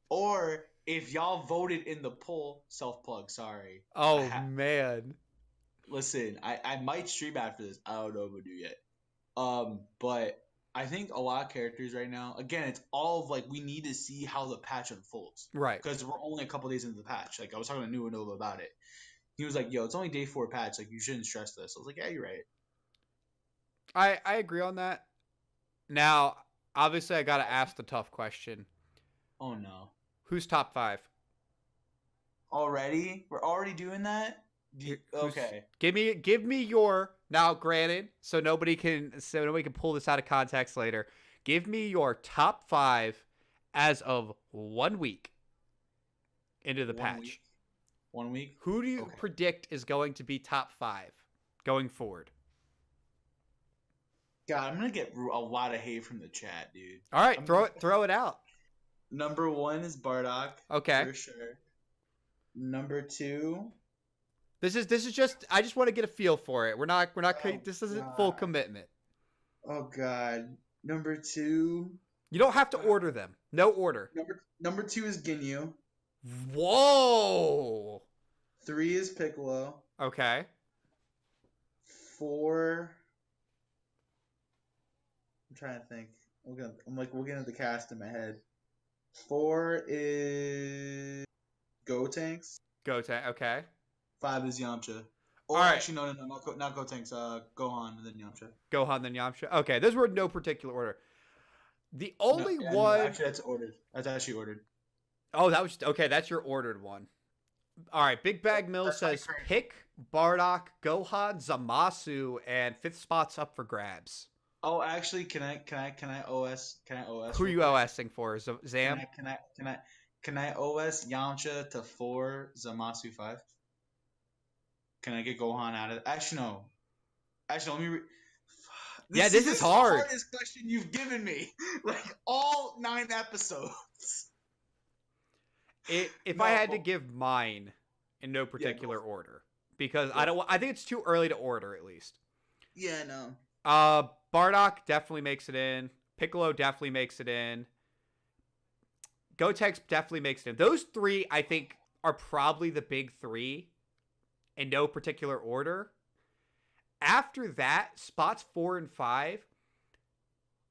Or if y'all voted in the poll, self plug. Sorry. Oh man. Listen, I might stream after this. I don't know if we'll do yet. But I think a lot of characters right now. Again, it's all of like we need to see how the patch unfolds. Right. Because we're only a couple days into the patch. Like I was talking to Nova about it. He was like, "Yo, it's only day 4 patch. Like you shouldn't stress this." I was like, "Yeah, you're right." I agree on that. Now, obviously, I gotta ask the tough question. Oh no. Who's top 5? Already? We're already doing that? Okay. Give me your now. Granted, so nobody can pull this out of context later. Give me your top 5 as of 1 week into the patch. 1 week. Who do you predict is going to be top 5 going forward? God, I'm gonna get a lot of hate from the chat, dude. All right, throw it out. Number 1 is Bardock. Okay. For sure. Number 2. This is just I just want to get a feel for it. We're not this isn't full commitment. Oh god. Number 2. You don't have to order them. No order. Number 2 is Ginyu. Whoa. 3 is Piccolo. Okay. 4. I'm trying to think. I'm looking at the cast in my head. 4 is Gotenks. Okay. 5 is Yamcha. Or all right. Actually, no, not Gotenks. Gohan and then Yamcha. Gohan, then Yamcha. Okay, those were in no particular order. The only one. No, actually, that's ordered. That's actually ordered. Oh, that was okay. That's your ordered one. All right. Big Bag Mill says pick Bardock, Gohan, Zamasu, and 5th spot's up for grabs. Oh, actually, can I OS? Who are you OSing for? Zam? Can I OS Yamcha to 4, Zamasu 5? Can I get Gohan out of it? Actually, no. Let me this is hard. The hardest question you've given me. Like, all 9 episodes. If I had to give mine in no particular order. Because I think it's too early to order, at least. Yeah, no. Bardock definitely makes it in. Piccolo definitely makes it in. Gotenks definitely makes it in. Those 3, I think, are probably the big 3 in no particular order. After that, spots 4 and 5,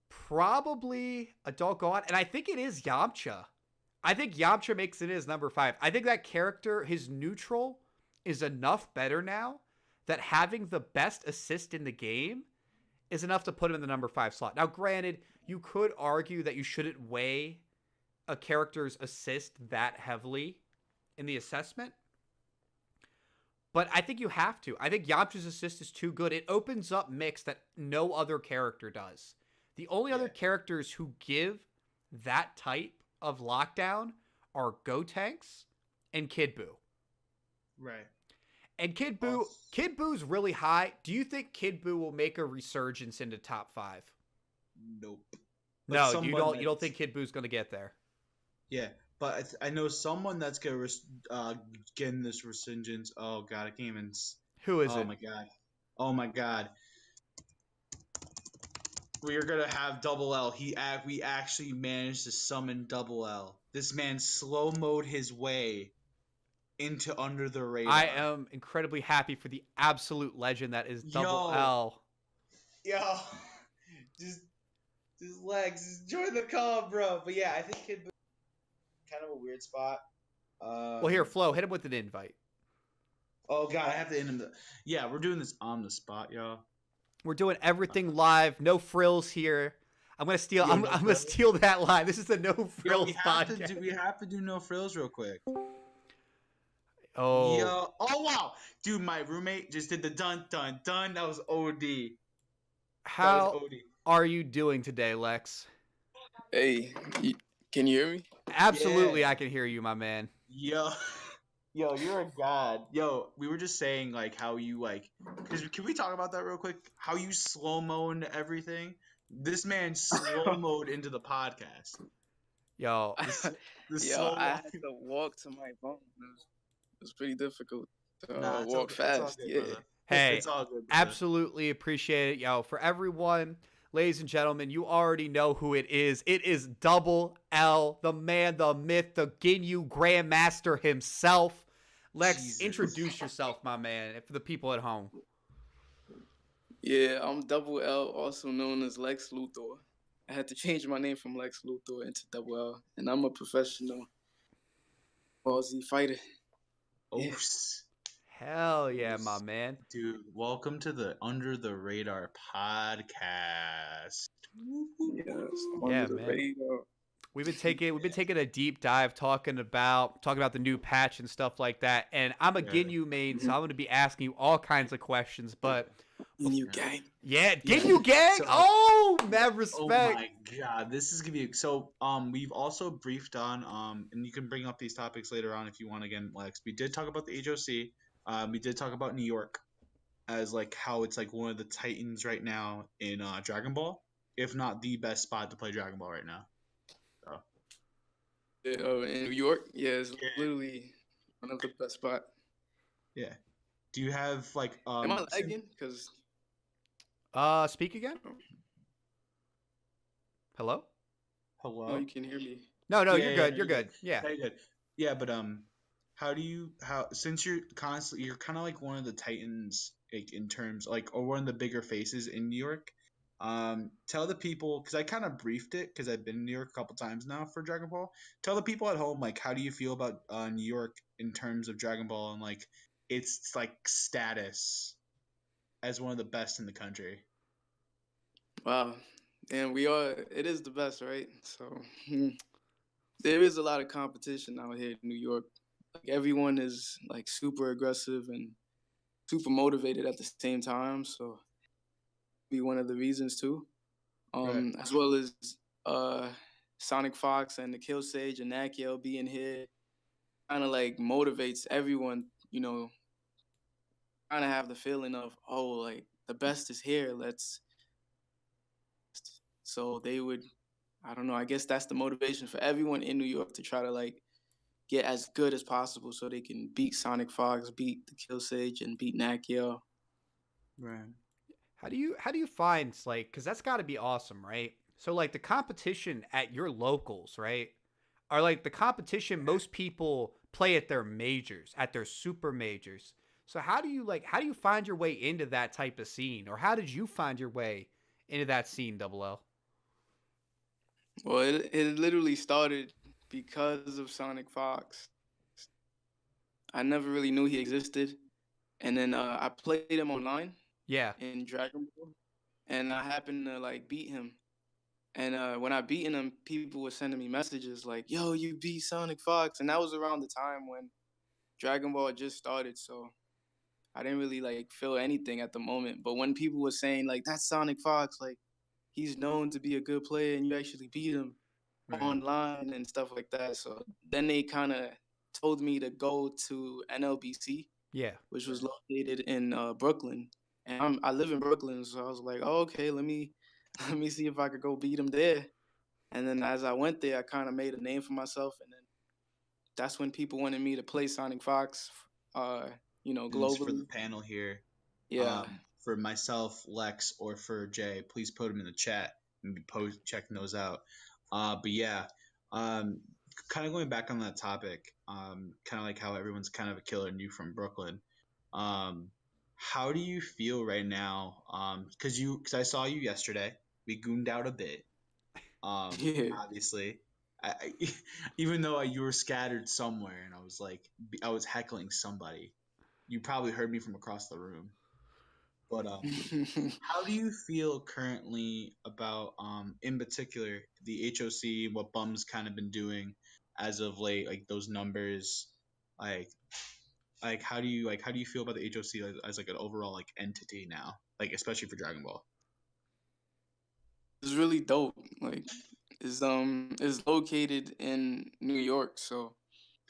probably Adult Gohan. And I think it is Yamcha. I think Yamcha makes it as number 5. I think that character, his neutral, is enough better now that having the best assist in the game is enough to put him in the number 5 slot. Now, granted, you could argue that you shouldn't weigh a character's assist that heavily in the assessment, but I think you have to. I think Yamcha's assist is too good. It opens up mix that no other character does. The only other characters who give that type of lockdown are Gotenks and Kid Buu. Right. And Kid Boo's really high. Do you think Kid Buu will make a resurgence into top 5? Nope. No, you don't think Kid Boo's going to get there? Yeah, but I know someone that's going to get in this resurgence. Oh, God, I can't even... Who is it? Oh, my God. We are going to have Double L. We actually managed to summon Double L. This man slow-moed his way into under the radar. I am incredibly happy for the absolute legend that is Double L. Yo, just Lex, just join the call, bro. But yeah, I think Kid Buu kind of a weird spot. Well, here, Flo, hit him with an invite. Oh God, I have to end him. Yeah, we're doing this on the spot, y'all. We're doing everything live, no frills here. I'm gonna steal. I'm gonna steal that line. This is the no frills podcast. We have to do no frills real quick. Oh. Yo. Oh wow, dude, my roommate just did the dun dun dun. That was OD. How are you doing today, Lex? Hey, can you hear me? Absolutely, yeah. I can hear you, my man. Yo. Yo, you're a god. Yo, we were just saying like how you like. Cause can we talk about that real quick? How you slow mo into everything. This man slow mode into the podcast. Yo, The Yo, slow I walk. had to walk to my phone. It was pretty difficult to Nah, it's all walk good. It's all fast. good, Yeah. brother. hey, It's all good, brother. absolutely appreciate it. Yo, for everyone, ladies and gentlemen, you already know who it is. It is Double L, the man, the myth, the Ginyu Grandmaster himself. Lex, Jesus. introduce yourself, my man, for the people at home. Yeah, I'm Double L, also known as Lex Luthor. I had to change my name from Lex Luthor into Double L, and I'm a professional Aussie fighter. Oh, Yeah. Hell yeah, my man. dude, welcome to the Under the Radar podcast. Yes, I'm Yeah, under the man. radar. We've been taking a deep dive talking about the new patch and stuff like that. And I'm a Yeah. Ginyu main, so I'm gonna be asking you all kinds of questions. But Ginyu gang. yeah, Yeah, Ginyu gang. so- Oh, mad Oh respect. my god, this is gonna be so. We've also briefed on and you can bring up these topics later on if you want. Again, Lex, we did talk about the HOC. We did talk about New York as like how it's like one of the titans right now in Dragon Ball, if not the best spot to play Dragon Ball right now. So, Yeah, in New York, yeah, it's Yeah. literally one of the best spots. yeah. Do you have like Am I lagging? Because Speak again. hello? oh, you can hear me. No, Yeah, you're yeah, good. no, You're good. Yeah. Yeah, you're good. Yeah, but how since you're constantly you're kind of like one of the titans like in terms like or one of the bigger faces in New York. Tell the people because I kind of briefed it because I've been in New York a couple times now for Dragon Ball. Tell the people at home like how do you feel about New York in terms of Dragon Ball and like its like status as one of the best in the country. Wow. And it is the best, right? So there is a lot of competition out here in New York. Like everyone is like super aggressive and super motivated at the same time. So be one of the reasons too. Right. As well as uh Sonic Fox and the Kill Sage and Nakiel being here kind of like motivates everyone, kind of have the feeling of, oh, like the best is here. So they would, I don't know, I guess that's the motivation for everyone in New York to try to like get as good as possible so they can beat Sonic Fox, beat the Kill Sage, and beat Nakiel. Right. How do you find like because that's got to be awesome, right? So like the competition at your locals, right? Are like the competition most people play at their majors, at their super majors. So how do you find your way into that type of scene, or how did you find your way into that scene, Double L? Well, it literally started because of Sonic Fox. I never really knew he existed. And then I played him online Yeah, in Dragon Ball, and I happened to like beat him. And when I beaten him, people were sending me messages like, "Yo, you beat Sonic Fox," and that was around the time when Dragon Ball just started. So I didn't really like feel anything at the moment. But when people were saying like, "That's Sonic Fox," like he's known to be a good player, and you actually beat him Right. online and stuff like that. So then they kind of told me to go to NLBC, yeah. which was located in Brooklyn, and I live in Brooklyn, so I was like, oh, okay, let me let me see if I could go beat him there. And then as I went there, I kind of made a name for myself, and then that's when people wanted me to play Sonic Fox, And for the globally. panel here, Yeah, for myself, Lex, or for Jay, please put them in the chat and be checking those out. But yeah, kind of going back on that topic, kind of like how everyone's kind of a killer and you from Brooklyn. How do you feel right now? Because I saw you yesterday. We gooned out a bit. yeah. Obviously, even though you were scattered somewhere, and I was heckling somebody. You probably heard me from across the room. But how do you feel currently about in particular the HOC, what Bum's kind of been doing as of late, like those numbers, like how do you feel about the HOC as like an overall like entity now, like especially for Dragon Ball? It's really dope. Like, it's located in New York, so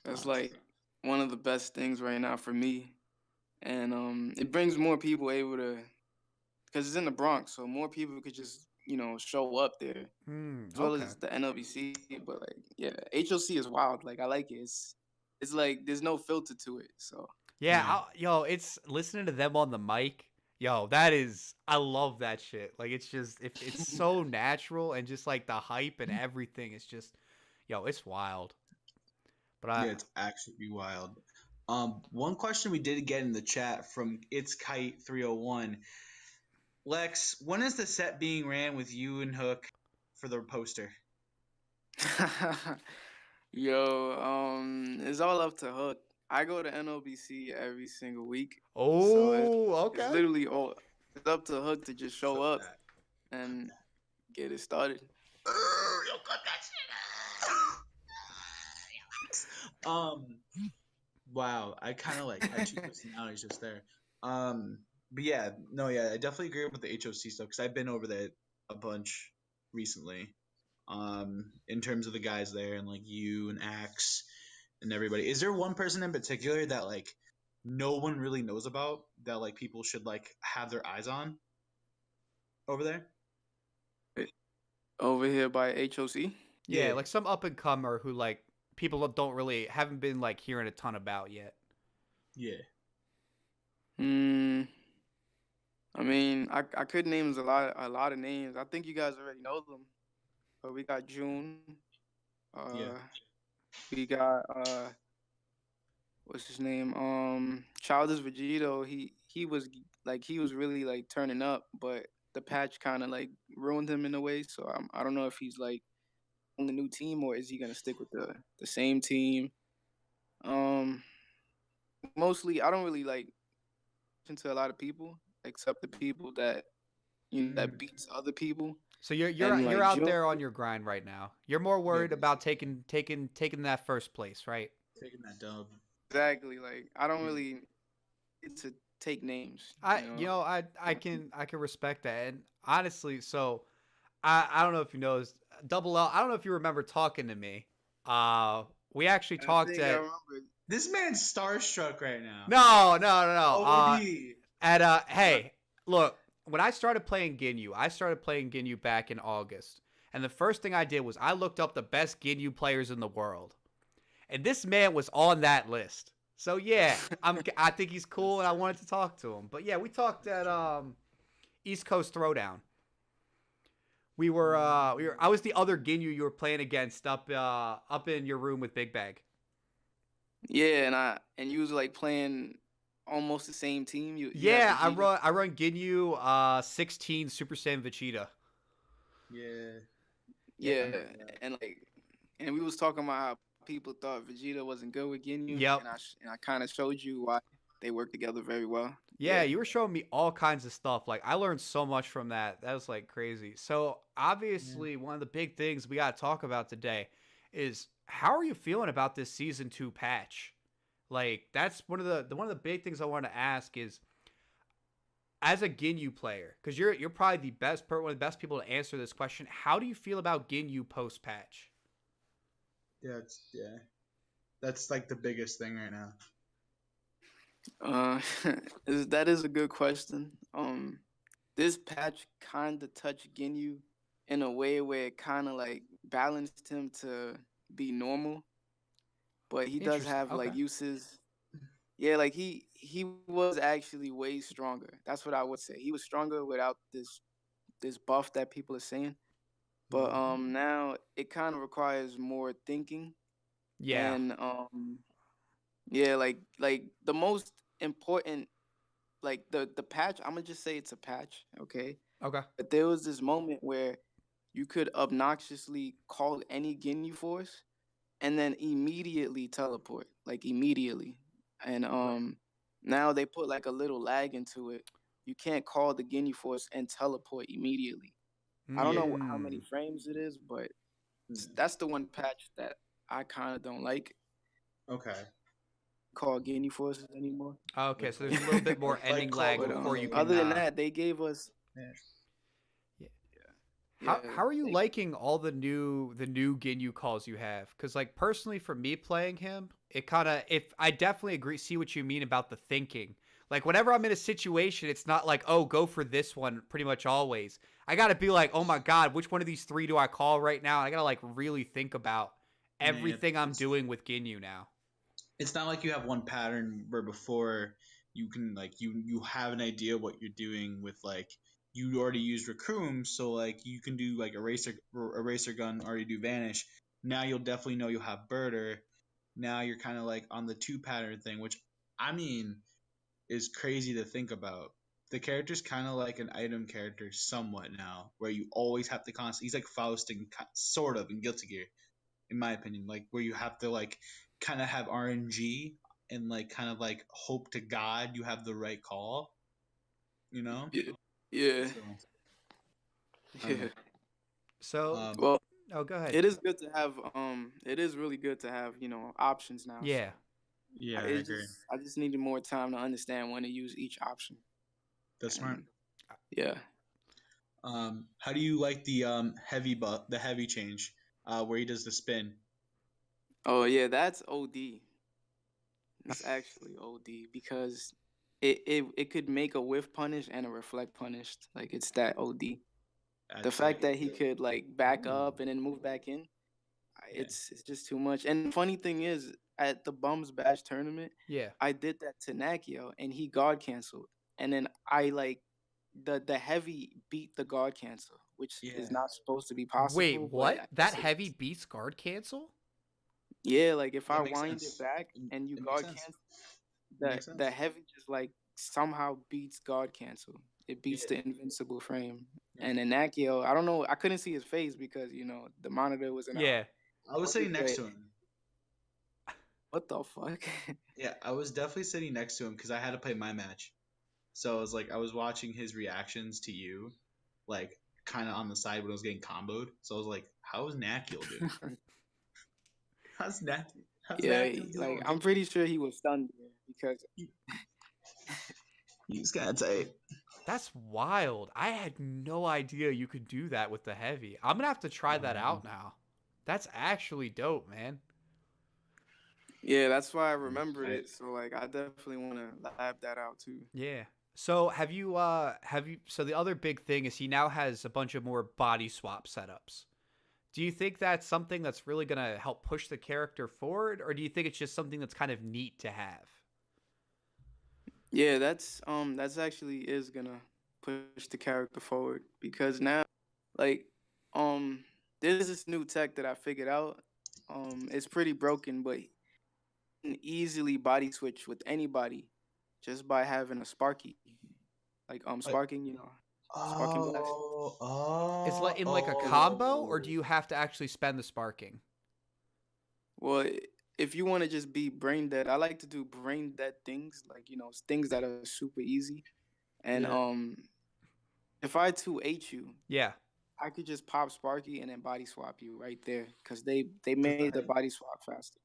that's like one of the best things right now for me, and it brings more people able to, because it's in the Bronx, so more people could just show up there, as well Okay. as the NLBC. But like, yeah, HOC is wild. Like I like it. It's like there's no filter to it. So Yeah, yo, it's listening to them on the mic. Yo, that is, I love that shit. Like, it's just, if it's so natural and just like the hype and everything. It's just, yo, it's wild. But Yeah, it's actually wild. One question we did get in the chat from It's Kite 301. Lex, when is the set being ran with you and Hook for the poster? yo, it's all up to Hook. I go to NOBC every single week, so oh, it's okay. literally all it's up to Hook to just show up and get it started. You got that shit. Wow, I kind of like had two personalities just there. But yeah, no, yeah, I definitely agree with the HOC stuff because I've been over there a bunch recently. In terms of the guys there and like you and Axe and everybody. Is there one person in particular that like no one really knows about that like people should like have their eyes on over there? Over here by HOC. Yeah, like some up and comer who like people haven't been like hearing a ton about yet. Yeah. I mean, I could name a lot of names. I think you guys already know them. But we got June. Yeah. We got what's his name? Childish Vegito. He was really like turning up, but the patch kind of like ruined him in a way. So I don't know if he's like on the new team or is he gonna stick with the same team. Mostly I don't really like listen to a lot of people except the people that that beats other people. So you're And like out June, there on your grind right now. You're more worried about taking that first place, right? Taking that dub. exactly. Like I don't really get to take names. I can respect that. And honestly, so I don't know if you know this, Double L. I don't know if you remember talking to me. We actually I talked think I at remember. This man's starstruck right now. no. OD. Hey, look, when I started playing Ginyu back in August. And the first thing I did was I looked up the best Ginyu players in the world. And this man was on that list. So yeah, I think he's cool and I wanted to talk to him. But yeah, we talked at East Coast Throwdown. I was the other Ginyu you were playing against up in your room with Big Bag. Yeah, and you was like playing almost the same team. I run Ginyu 16 Super Saiyan Vegeta. Yeah, and we was talking about how people thought Vegeta wasn't good with Ginyu. Yep. And I kind of showed you why they work together very well. Yeah, you were showing me all kinds of stuff. Like I learned so much from that. That was like crazy. So obviously, one of the big things we got to talk about today is how are you feeling about this season 2 patch? Like that's one of the big things I want to ask is as a Ginyu player, because you're probably one of the best people to answer this question. How do you feel about Ginyu post patch? That's like the biggest thing right now. That is a good question. This patch kind of touched Ginyu in a way where it kind of like balanced him to be normal, but he does have like uses. Yeah, like he was actually way stronger. That's what I would say. He was stronger without this buff that people are saying. But now it kind of requires more thinking. Yeah. And yeah, like the most important, like the patch. I'm gonna just say it's a patch, okay? Okay. But there was this moment where you could obnoxiously call any Ginyu Force, and then immediately teleport, like immediately. And now they put like a little lag into it. You can't call the Ginyu Force and teleport immediately. I don't know how many frames it is, but that's the one patch that I kind of don't like. Okay. Call Ginyu Forces anymore. Okay, so there's a little bit more ending lag before you can. Other than that, they gave us. Yeah, How are you like, liking all the new Ginyu calls you have? Because like personally, for me playing him, it kind of if I definitely agree, see what you mean about the thinking. Like whenever I'm in a situation, it's not like oh go for this one pretty much always. I gotta be like oh my god, which one of these three do I call right now? I gotta like really think about Yeah, everything I'm doing with Ginyu now. it's not like you have one pattern where before you can like you have an idea what you're doing with like you already used Raccoon, so like you can do like eraser gun, already do vanish. Now you'll definitely know you'll have birder. Now you're kind of like on the two pattern thing, which I mean is crazy to think about. The character's kind of like an item character somewhat now, where you always have to constantly. He's like Faust and sort of in Guilty Gear, in my opinion, like where you have to like kind of have RNG and like kind of like hope to God you have the right call, you know? yeah, yeah, So I don't yeah. know. So Um, Well, oh go ahead. it is good to have. It is really good to have options now. So Yeah. yeah, I agree. I just needed more time to understand when to use each option. That's smart. And yeah. How do you like the the heavy change, where he does the spin? Oh yeah, that's OD. That's actually OD because it could make a whiff punish and a reflect punished. Like it's that OD. The That's fact it. that he could like back Ooh. up and then move back in, Yeah. it's just too much. And the funny thing is, at the Bums Bash tournament, Yeah. I did that to Nakio and he guard canceled, and then I like the heavy beat the guard cancel, which is Yeah. not supposed to be Wait, possible, but what? I That guess it heavy is. beats guard cancel? Yeah, like if I That makes wind it sense. back and you It makes guard sense. cancel, It makes the sense. heavy just like somehow beats guard cancel. It beats Yeah. the invincible frame. Yeah. And in Nakio, I don't know, I couldn't see his face because the monitor was in a Yeah. I was sitting next but to him. what the fuck? Yeah, I was definitely sitting next to him because I had to play my match. So I was like, I was watching his reactions to you, like kind of on the side when I was getting comboed. So I was like, how's Nakiel doing? How's Nakiel? How's Yeah, Nakiel doing? like I'm pretty sure he was stunned there because He's kind of tight. That's wild. I had no idea you could do that with the heavy. I'm gonna have to try that out now. That's actually dope, man. yeah, that's why I remembered I, it. So like I definitely want to lab that out too. Yeah. So have you so the other big thing is he now has a bunch of more body swap setups. Do you think that's something that's really gonna help push the character forward, or do you think it's just something that's kind of neat to have? Yeah, that's actually is gonna push the character forward because now like there's this new tech that I figured out. It's pretty broken, but you can easily body switch with anybody just by having a Sparky. Like but sparking, sparking blast. oh Is oh like in like a combo, or do oh you have to actually spend the sparking? Well, if you want to just be brain dead, I like to do brain dead things, like things that are super easy. And yeah. if I 2H you, Yeah. I could just pop Sparky and then body swap you right there because they Cause the made the height. body swap faster.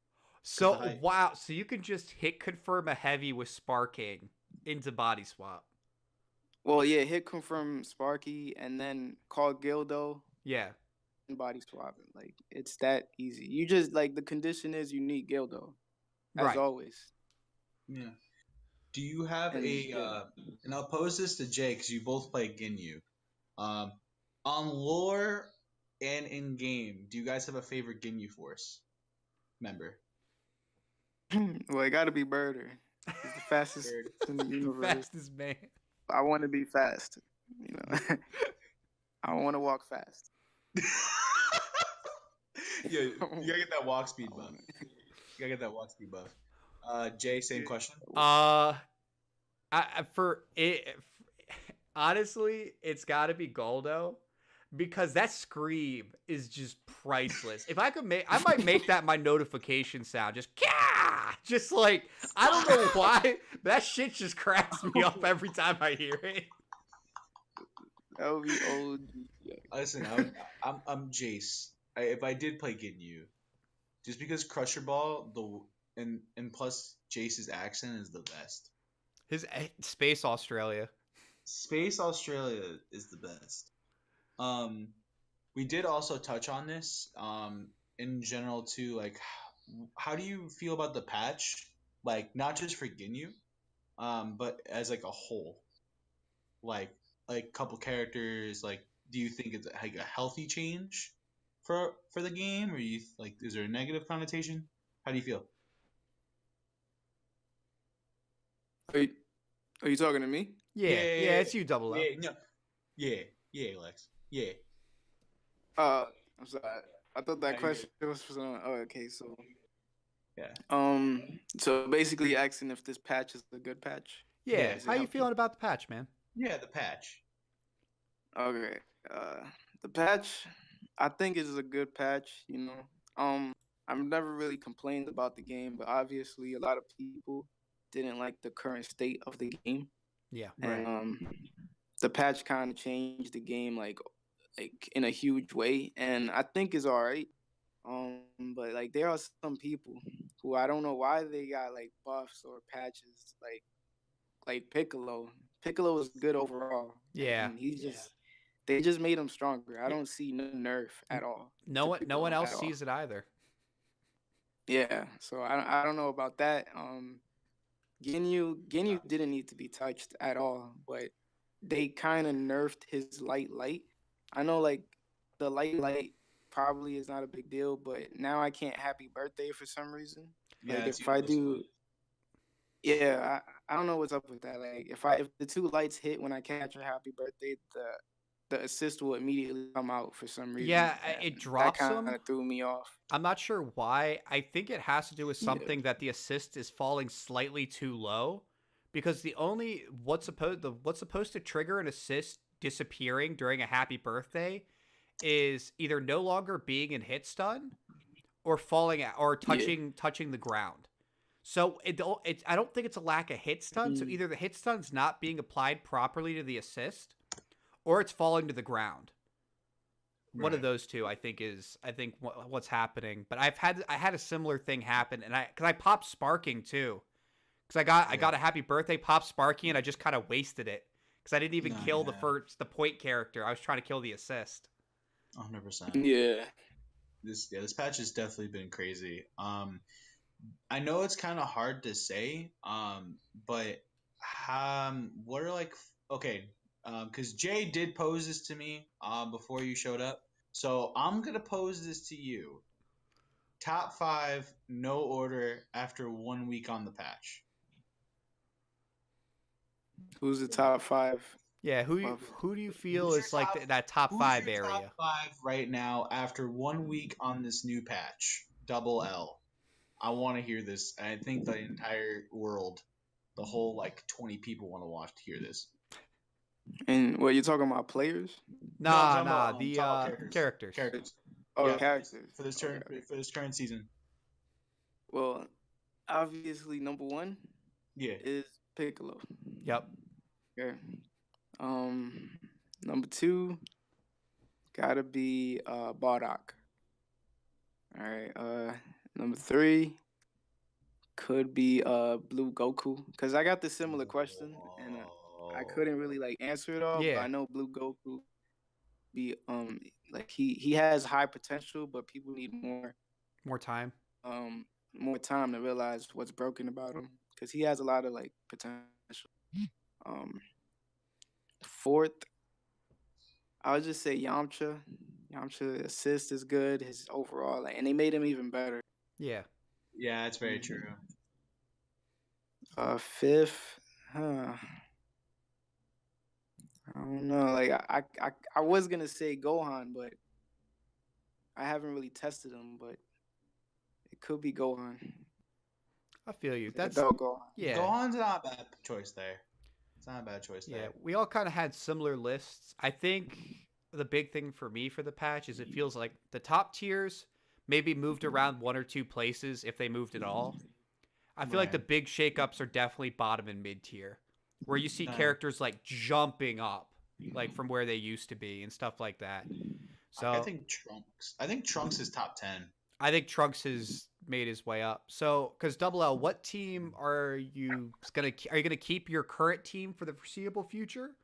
Cause the So height. wow, so you can just hit confirm a heavy with sparking into body swap. Well, yeah, hit confirm Sparky and then call Gildo Yeah. and body swap. Like it's that easy. You just like the condition is you need Gildo as Right. always. Yeah. Do you have And a yeah. and I'll pose this to Jay because you both play Ginyu. Um, on lore and in game, do you guys have a favorite Ginyu Force member? Well, it got to be Birder. He's the fastest Bird. in the universe. Fastest man. I want to be fast. I want to walk fast. Yeah, you gotta get that walk speed buff. You gotta get that walk speed buff. Jay, same question. For it, honestly, it's got to be Goldo because that scream is just priceless. If I could make, I might make that my notification sound. Just Kah! Just like I don't know why, but that shit just cracks me up every time I hear it. That would be old. Listen, I'm Jace. If I did play Ginyu, just because Crusher Ball and plus Jace's accent is the best. His Space Australia. Space Australia is the best. we did also touch on this in general too. Like, how do you feel about the patch? Like, not just for Ginyu, but as like a whole. Like, couple characters. Like, do you think it's like a healthy change for the game, or you like is there a negative connotation? How do you feel? Are you, are you talking to me? Yeah, it's you, Double L. No, yeah, Alex, yeah. I'm sorry. I thought that No, you're good. question was for someone. Oh, okay. So, Yeah, so basically asking if this patch is a good patch. Yeah, is how it you healthy? feeling about the patch, man? Yeah, the patch. Okay. The patch, I think is a good patch. I've never really complained about the game, but obviously a lot of people didn't like the current state of the game, Yeah. and Right. the patch kind of changed the game like in a huge way, and I think it's all right. But like there are some people who I don't know why they got like buffs or patches like Piccolo. Piccolo is good overall, Yeah. and he's just they just made him stronger. I Yeah. don't see no nerf at all No to one Piccolo else at all. sees it either. Yeah, so I don't know about that. Ginyu didn't need to be touched at all, but they kind of nerfed his light. I know like the light probably is not a big deal, but now I can't happy birthday for some reason. Yeah, Like it's if I useless. do, yeah, I don't know what's up with that. Like if the two lights hit when I catch a happy birthday, the assist will immediately come out for some reason, Yeah, it and that drops kind them. of threw me off. I'm not sure why. I think it has to do with Yeah. something that the assist is falling slightly too low, because the only what's supposed to trigger an assist disappearing during a happy birthday is either no longer being in hit stun or falling out or Yeah. touching the ground. So I don't think it's a lack of hit stun. So Mm. either the hit stun's not being applied properly to the assist, or it's falling to the ground. One of Right. those two, I think what's happening. But I had a similar thing happen, and I popped sparking too, because I Yeah. got a happy birthday pop sparking, and I just kind of wasted it because I didn't even No, kill yeah, the point character. I was trying to kill the assist. 100%. Yeah. This patch has definitely been crazy. I know it's kind of hard to say, but what are like okay, because Jay did pose this to me before you showed up, so I'm gonna pose this to you. Top five, no order after 1 week on the patch. Who's the top five Yeah, of? who do you feel Who's your is like top? that top Who's five your top area? five right now after 1 week on this new patch? Double L. I want to hear this. I think the entire world, the whole like 20 people want to watch to hear this. And what you talking about? Players? No, I'm Nah, talking the about characters. characters. Characters. Oh, Yeah, characters. for this Okay, turn okay. for this current season. Well, obviously, number one Yeah. is Piccolo. Yep. Okay. Um, Number two gotta be Bardock. All right. Number three could be Blue Goku, because I got the similar question and I couldn't really like answer it all, but Yeah. I know Blue Goku be like he has high potential, but people need More time. um more time to realize what's broken about him, because he has a lot of like potential. Um, Fourth, I would just say Yamcha. Yamcha assist is good. His overall, like, and they made him even better. Yeah. Yeah, that's very true. Fifth, I don't know. Like I was gonna say Gohan, but I haven't really tested him. But it could be Gohan, I feel you. like That's adult Gohan. yeah. Gohan's not a bad choice there. It's not a bad choice Yeah, there. we all kind of had similar lists. I think the big thing for me for the patch is it feels like the top tiers maybe moved around one or two places if they moved at all. I feel like the Right. big shakeups are definitely bottom and mid tier, where you see No, characters like jumping up, like from where they used to be and stuff like that. I So think Trunks. I think Trunks is top 10. I think Trunks has made his way up. So, because Double L, what team are you gonna keep your current team for the foreseeable future,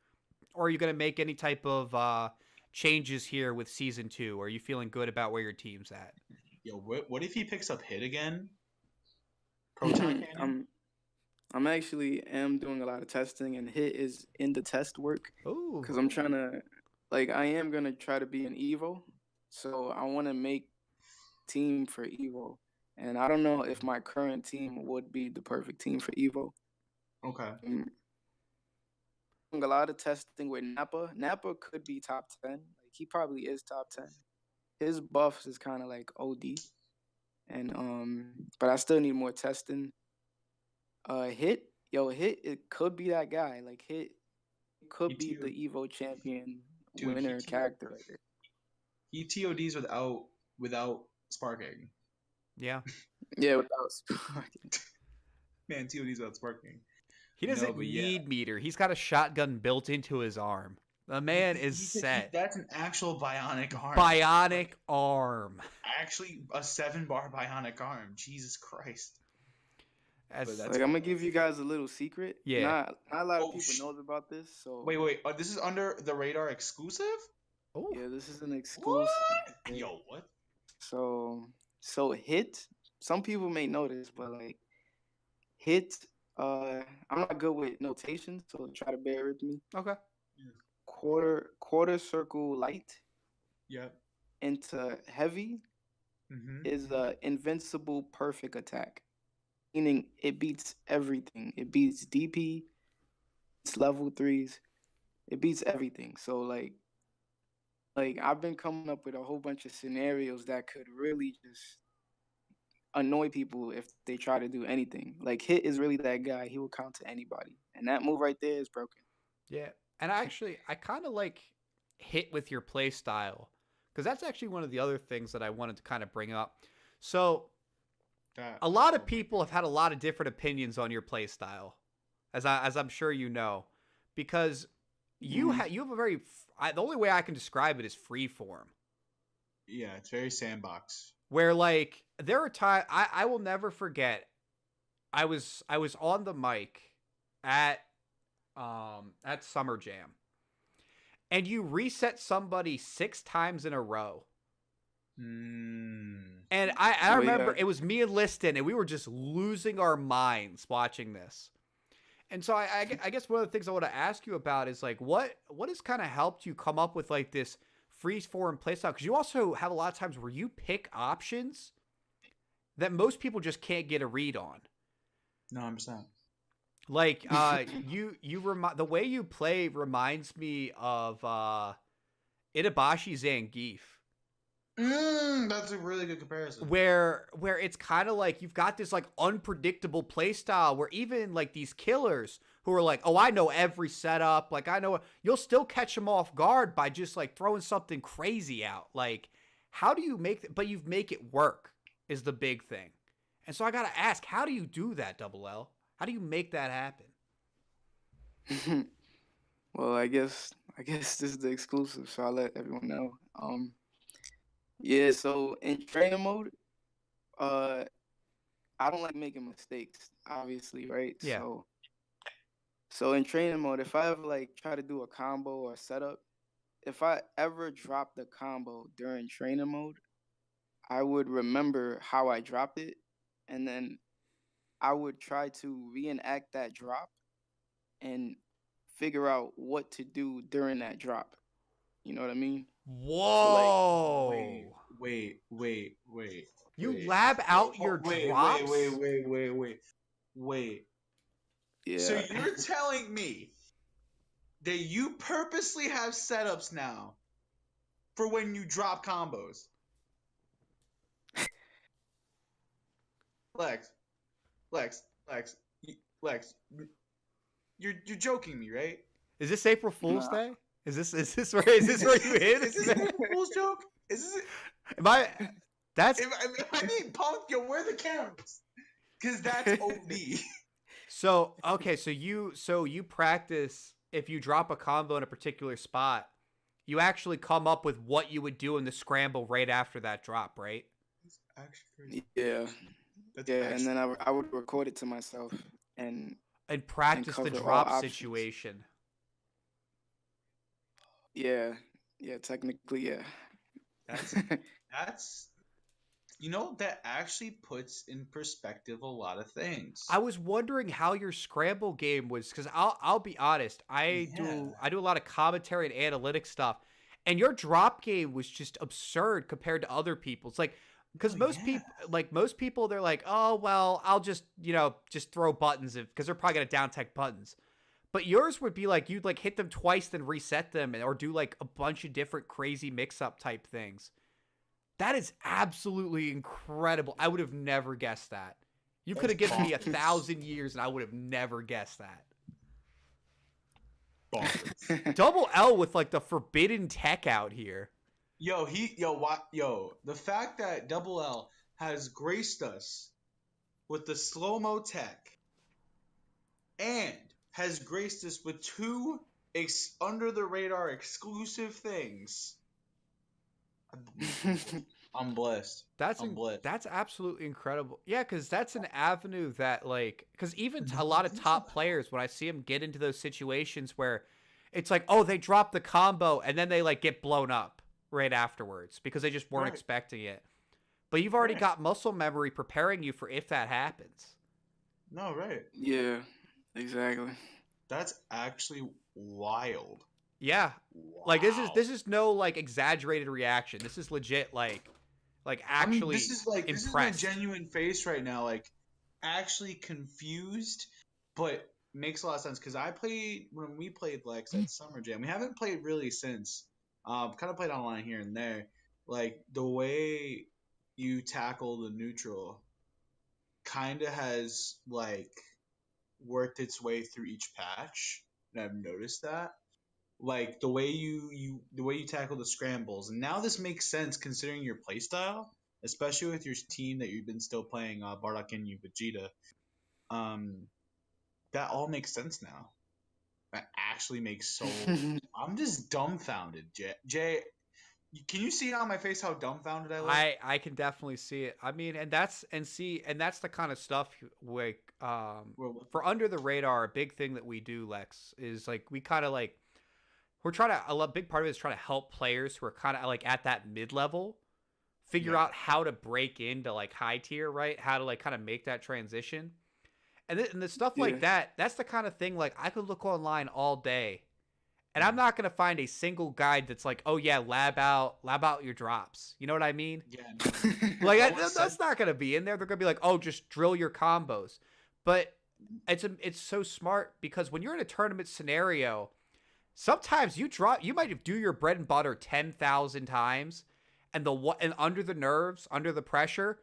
or are you gonna make any type of changes here with season 2? Or are you feeling good about where your team's at? Yo, what if he picks up hit again? Proton cannon. I'm actually am doing a lot of testing, and hit is in the test work Ooh. because I'm trying to, like, I am gonna try to be an Evo, so I want to make team for Evo, and I don't know if my current team would be the perfect team for Evo. Okay. Doing a lot of testing with Nappa. Nappa could be top 10. Like, he probably is top 10. His buffs is kind of like OD, and but I still need more testing. Hit, it could be that guy. Like, hit could be the Evo champion winner character right there. He TODs without sparking. Yeah. Yeah, without sparking. Man, TODs without sparking. He doesn't need meter. He's got a shotgun built into his arm. The man is set. That's an actual bionic arm. Bionic arm. Actually, a 7-bar bionic arm. Jesus Christ. Like, I'm gonna give you guys a little secret. Yeah. Not a lot of people knows about this. So wait. This is under the radar exclusive? Oh. Yeah, this is an exclusive. What? Yo, what? So hit. Some people may know this, but like hit. I'm not good with notation, so try to bear with me. Okay. Quarter circle light. Yep. Into heavy is invincible perfect attack. Meaning it beats everything. It beats DP, it's level 3s, it beats everything. So like I've been coming up with a whole bunch of scenarios that could really just annoy people if they try to do anything. Like hit is really that guy. He will counter anybody, and that move right there is broken. Yeah, and I kind of like hit with your play style, because that's actually one of the other things that I wanted to kind of bring up. So. A lot of people have had a lot of different opinions on your play style, as I'm sure you know, because you have a very the only way I can describe it is free form. Yeah, it's very sandbox. Where like there are times I will never forget. I was on the mic at Summer Jam, and you reset somebody 6 times in a row. And I remember it was me and Liston, and we were just losing our minds watching this. And so I guess one of the things I want to ask you about is like what has kind of helped you come up with like this freeze form playstyle? Because you also have a lot of times where you pick options that most people just can't get a read on. No, 100%. Like the way you play reminds me of Itabashi Zangief. That's a really good comparison. Where it's kind of like you've got this like unpredictable play style where even like these killers who are like, oh, I know every setup, like I know, you'll still catch them off guard by just like throwing something crazy out. Like, how do you but you make it work is the big thing. And so I gotta ask, how do you do that, Double L? How do you make that happen? Well, I guess this is the exclusive, so I'll let everyone know. Yeah, so in trainer mode, I don't like making mistakes, obviously, right? Yeah. So in trainer mode, if I ever like try to do a combo or a setup, if I ever drop the combo during trainer mode, I would remember how I dropped it, and then I would try to reenact that drop and figure out what to do during that drop. You know what I mean? Whoa! So like, wait. You lab out your drops? Wait. Yeah. So you're telling me that you purposely have setups now for when you drop combos? Lex, you're joking me, right? Is this April Fool's Day? Is this where you hit? Is this April Fool's joke? Is this? Am I? That's. I mean, Punk, yo, where are the cameras? Because that's OD. So okay, so you practice if you drop a combo in a particular spot, you actually come up with what you would do in the scramble right after that drop, right? That's actually crazy. Yeah. And then I would record it to myself and practice the drop situation. Yeah. Yeah, technically, yeah. That's that's that actually puts in perspective a lot of things. I was wondering how your scramble game was, because I'll be honest, Yeah. I do a lot of commentary and analytics stuff, and your drop game was just absurd compared to other people's. Like, because Oh, most people, they're like, oh well, I'll just just throw buttons because they're probably gonna down tech buttons. But yours would be like you'd like hit them twice, then reset them, or do like a bunch of different crazy mix up type things. That is absolutely incredible. I would have never guessed that. You could have That's given me bonkers. 1,000 years and I would have never guessed that. Bonkers. Double L with like the forbidden tech out here. The fact that Double L has graced us with the slow-mo tech and has graced us with two under-the-radar exclusive things. I'm blessed. I'm blessed. That's absolutely incredible. Yeah, because that's an avenue that like, because even a lot of top players, when I see them get into those situations where it's like, oh, they drop the combo and then they like get blown up right afterwards because they just weren't expecting it. But you've already got muscle memory preparing you for if that happens. No, right. Yeah, exactly. That's actually wild. Yeah. Wow. Like this is no like exaggerated reaction. This is legit like actually this is my genuine face right now, like actually confused, but makes a lot of sense because when we played Lex at Summer Jam. We haven't played really since. Kind of played online here and there. Like the way you tackle the neutral kind of has like worked its way through each patch, and I've noticed that. Like the way you tackle the scrambles, and now this makes sense considering your playstyle, especially with your team that you've been still playing Bardock and you Vegeta. That all makes sense now. That actually makes so. I'm just dumbfounded, Jay. Can you see on my face how dumbfounded I look? I can definitely see it. I mean, and that's the kind of stuff like for under the radar. A big thing that we do, Lex, is like we kind of like. We're trying to, a big part of it is trying to help players who are kind of like at that mid-level figure out how to break into like high tier, right? How to like kind of make that transition. And the stuff like that, that's the kind of thing like I could look online all day and I'm not going to find a single guide that's like, oh yeah, lab out your drops. You know what I mean? Yeah. No. Like that's not going to be in there. They're going to be like, oh, just drill your combos. But it's so smart because when you're in a tournament scenario, sometimes you might do your bread and butter 10,000 times, and under the nerves, under the pressure,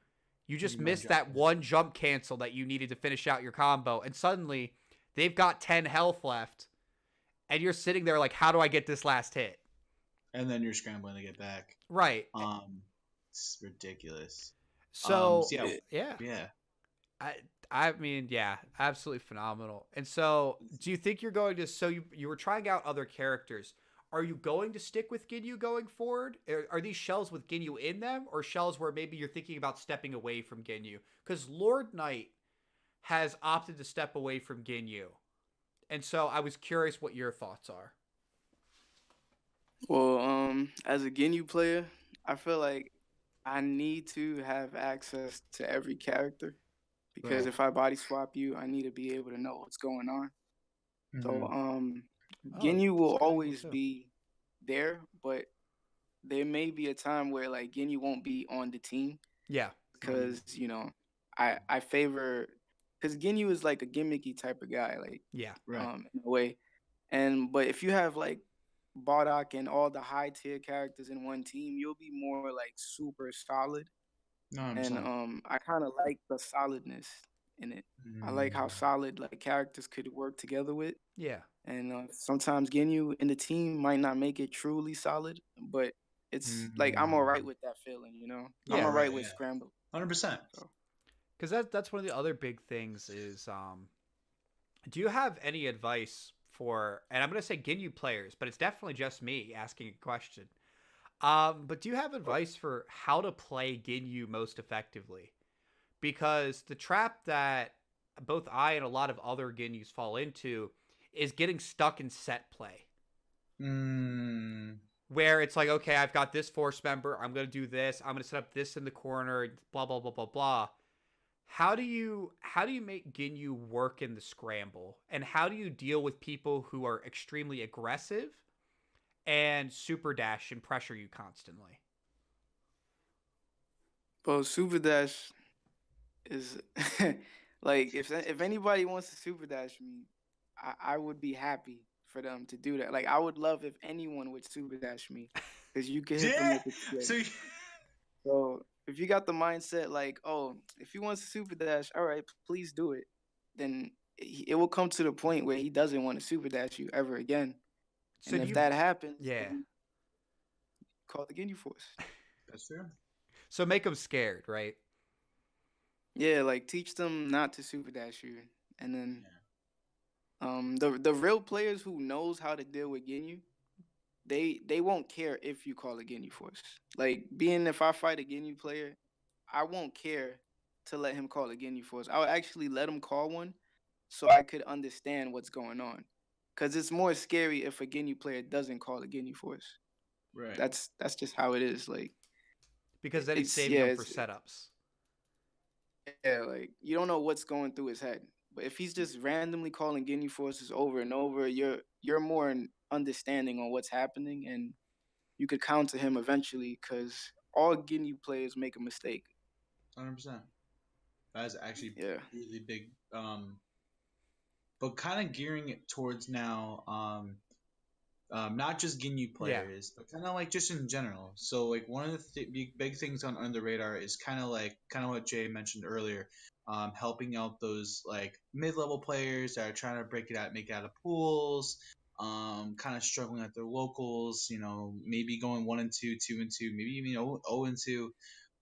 you just missed that one jump cancel that you needed to finish out your combo, and suddenly they've got 10 health left, and you're sitting there like, how do I get this last hit? And then you're scrambling to get back. Right. It's ridiculous. So yeah. I mean, yeah, absolutely phenomenal. And so, do you think you're going to? So you were trying out other characters. Are you going to stick with Ginyu going forward? Are these shells with Ginyu in them, or shells where maybe you're thinking about stepping away from Ginyu? Because Lord Knight has opted to step away from Ginyu, and so I was curious what your thoughts are. Well, as a Ginyu player, I feel like I need to have access to every character. Because if I body swap you, I need to be able to know what's going on. Mm-hmm. So, Ginyu will always be there, but there may be a time where like Ginyu won't be on the team. Yeah. Because I favor, because Ginyu is like a gimmicky type of guy, like in a way. But if you have like Bardock and all the high tier characters in one team, you'll be more like super solid. No, and I kind of like the solidness in it. I like how solid like characters could work together with. Yeah. And sometimes Ginyu in the team might not make it truly solid, but it's like I'm all right with that feeling, you know. Yeah, I'm all right with scramble. 100%. Because that's one of the other big things is, do you have any advice for? And I'm gonna say Ginyu players, but it's definitely just me asking a question. But do you have advice for how to play Ginyu most effectively? Because the trap that both I and a lot of other Ginyus fall into is getting stuck in set play. where it's like, okay, I've got this force member. I'm going to do this. I'm going to set up this in the corner, blah, blah, blah, blah, blah. How do you make Ginyu work in the scramble? And how do you deal with people who are extremely aggressive and super dash and pressure you constantly? Well, super dash is like if anybody wants to super dash me, I would be happy for them to do that. Like I would love if anyone would super dash me, because you can hit them Yeah. with the skill. So if you got the mindset like, oh, if he wants to super dash, all right, please do it. Then it will come to the point where he doesn't want to super dash you ever again. So And do if you, that happens, yeah. then call the Ginyu Force. That's true. So make them scared, right? Yeah, like teach them not to super dash you, and then the real players who knows how to deal with Ginyu, they won't care if you call a Ginyu Force. Like being if I fight a Ginyu player, I won't care to let him call a Ginyu Force. I'll actually let him call one so I could understand what's going on. Cause it's more scary if a Ginyu player doesn't call a Ginyu Force. Right. That's just how it is. Like Because then he's it's saving them for setups. yeah, like you don't know what's going through his head. But if he's just randomly calling Ginyu forces over and over, you're more understanding on what's happening, and you could counter him eventually. Because all Ginyu players make a mistake. 100%. That is actually Yeah. really big. But kind of gearing it towards now, not just Ginyu players, but kind of like just in general. So like one of the big things on Under the Radar is kind of what Jay mentioned earlier, helping out those like mid-level players that are trying to make it out of pools, kind of struggling at their locals. You know, maybe going 1-2, 2-2, maybe even 0-2,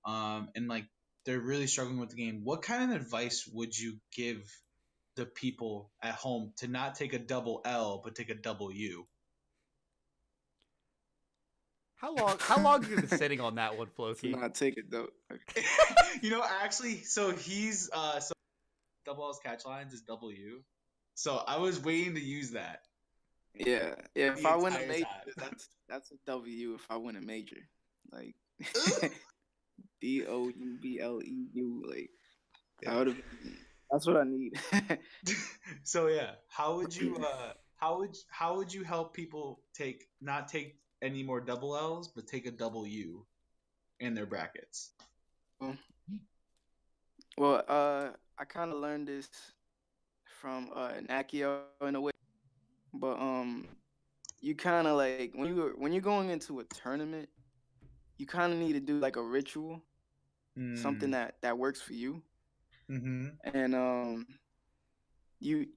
and like they're really struggling with the game. What kind of advice would you give the people at home to not take a double L but take a double U? How long have you been sitting on that one, To FloKey? not take it though. You know, actually, so he's so double L's catch lines is W. So I was waiting to use that Yeah, yeah. If the I win a entire major, time. that's a W. If I win a major, like DOUBLEU, like I would have. That's what I need. So yeah, how would you help people not take any more double L's but take a double U in their brackets? Well, I kind of learned this from Nakio in a way, but you kind of like when you're going into a tournament, you kind of need to do like a ritual, something that works for you, and you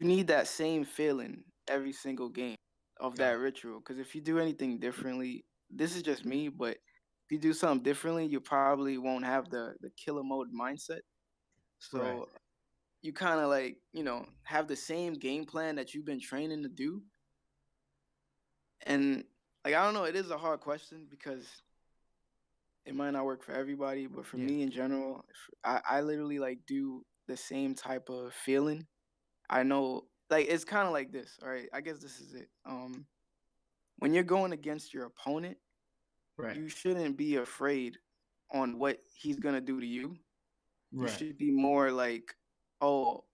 need that same feeling every single game of that ritual. Because if you do anything differently, this is just me, but if you do something differently, you probably won't have the killer mode mindset. So Right. you kind of like have the same game plan that you've been training to do, and like I don't know, it is a hard question because it might not work for everybody, but for me in general, I literally like do the same type of feeling. I know, like it's kind of like this. All right, I guess this is it. When you're going against your opponent, Right. you shouldn't be afraid on what he's gonna do to you. You Right. should be more like, oh,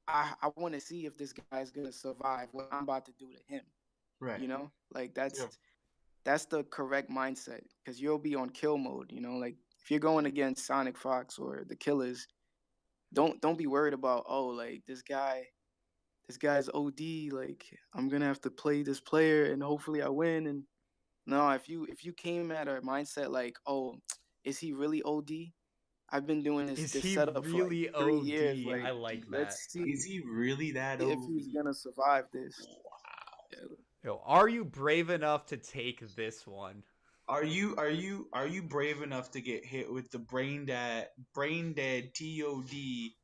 I want to see if this guy's gonna survive what I'm about to do to him. Right. Like that's the correct mindset, because you'll be on kill mode. Like if you're going against Sonic Fox or the Killers, don't be worried about, oh, like this guy's OD, like I'm gonna have to play this player and hopefully I win. And no, if you came at a mindset like, oh, is he really OD? I've been doing Is this he setup for like really 3 years. OD? Like, I like let's that. see Is he really that if OP? he's gonna survive this. Wow. Yeah. Yo, are you brave enough to take this one? Are you brave enough to get hit with the brain dead TOD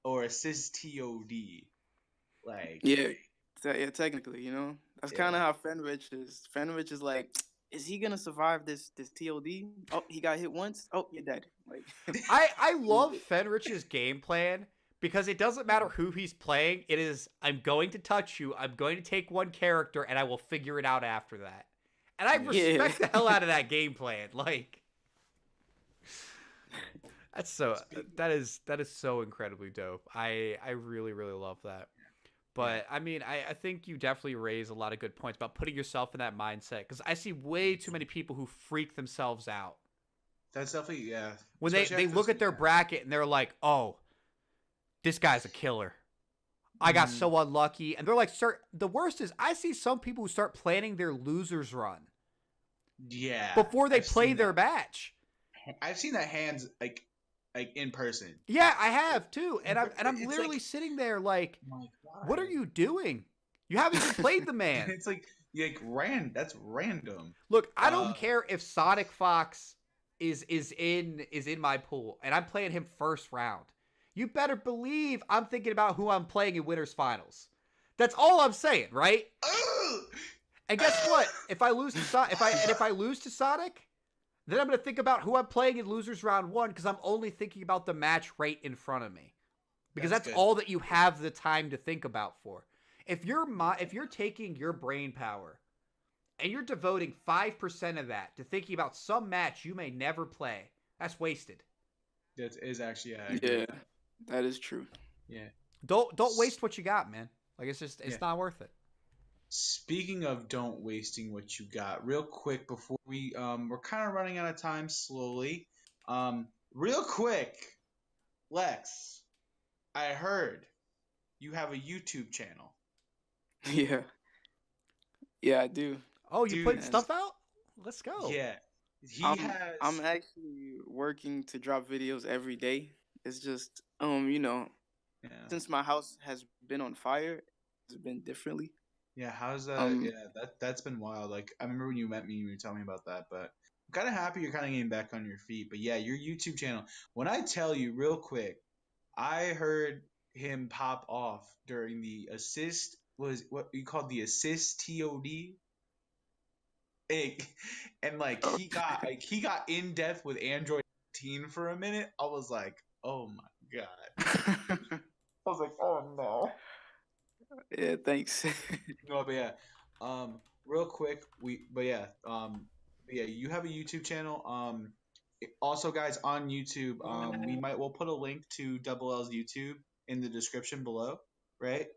or assist TOD? Like, Yeah, yeah, technically, that's kind yeah. of how Fenrich is. Fenrich is like, is he gonna survive this TOD? Oh, he got hit once. Oh, you're dead. Like, I love Fenrich's game plan because it doesn't matter who he's playing. It is, I'm going to touch you, I'm going to take one character, and I will figure it out after that. And I Yeah. respect the hell out of that game plan. Like, that is so incredibly dope. I really, really love that. But I mean, I think you definitely raise a lot of good points about putting yourself in that mindset, because I see way too many people who freak themselves out That's definitely when Especially they after look this at their weekend. bracket and they're like, "Oh, this guy's a killer. I got Mm. so unlucky." And they're like, "Sir, the worst is I see some people who start planning their losers run Yeah. before they I've play seen their that. match." I've seen that hands like in person. Yeah, I have too. And I'm It's literally like, sitting there like, my "What are God. you doing? You haven't even played the man." It's like that's random. Look, I don't care if Sonic Fox is in my pool and I'm playing him first round. You better believe I'm thinking about who I'm playing in winners finals. That's all I'm saying, right? And guess what? If I lose to if I lose to Sonic, then I'm going to think about who I'm playing in losers round 1, because I'm only thinking about the match right in front of me. Because that's good. all that you have the time to think about for. If you're taking your brain power and you're devoting 5% of that to thinking about some match you may never play, that's wasted. That is actually I agree. Yeah, that is true. Yeah. Don't waste what you got, man. Like, it's not worth it. Speaking of don't wasting what you got, real quick before we're kind of running out of time slowly. Real quick, Lex, I heard you have a YouTube channel. Yeah. Yeah, I do. Oh, you Dude, putting stuff out? Let's go. Yeah. He I'm has I'm actually working to drop videos every day. It's just yeah. Since my house has been on fire, it's been differently. Yeah, how's that? Um That's been wild. Like, I remember when you met me, you were telling me about that, but I'm kind of happy you're kind of getting back on your feet. But yeah, your YouTube channel. When I tell you real quick, I heard him pop off during the assist, was what you called the assist TOD. And like he got in depth with Android 18 for a minute. I was like, oh my God. I was like, oh no. Yeah, thanks. No, but yeah, real quick, you have a YouTube channel. Also, guys, on YouTube, we'll put a link to Double L's YouTube in the description below, right?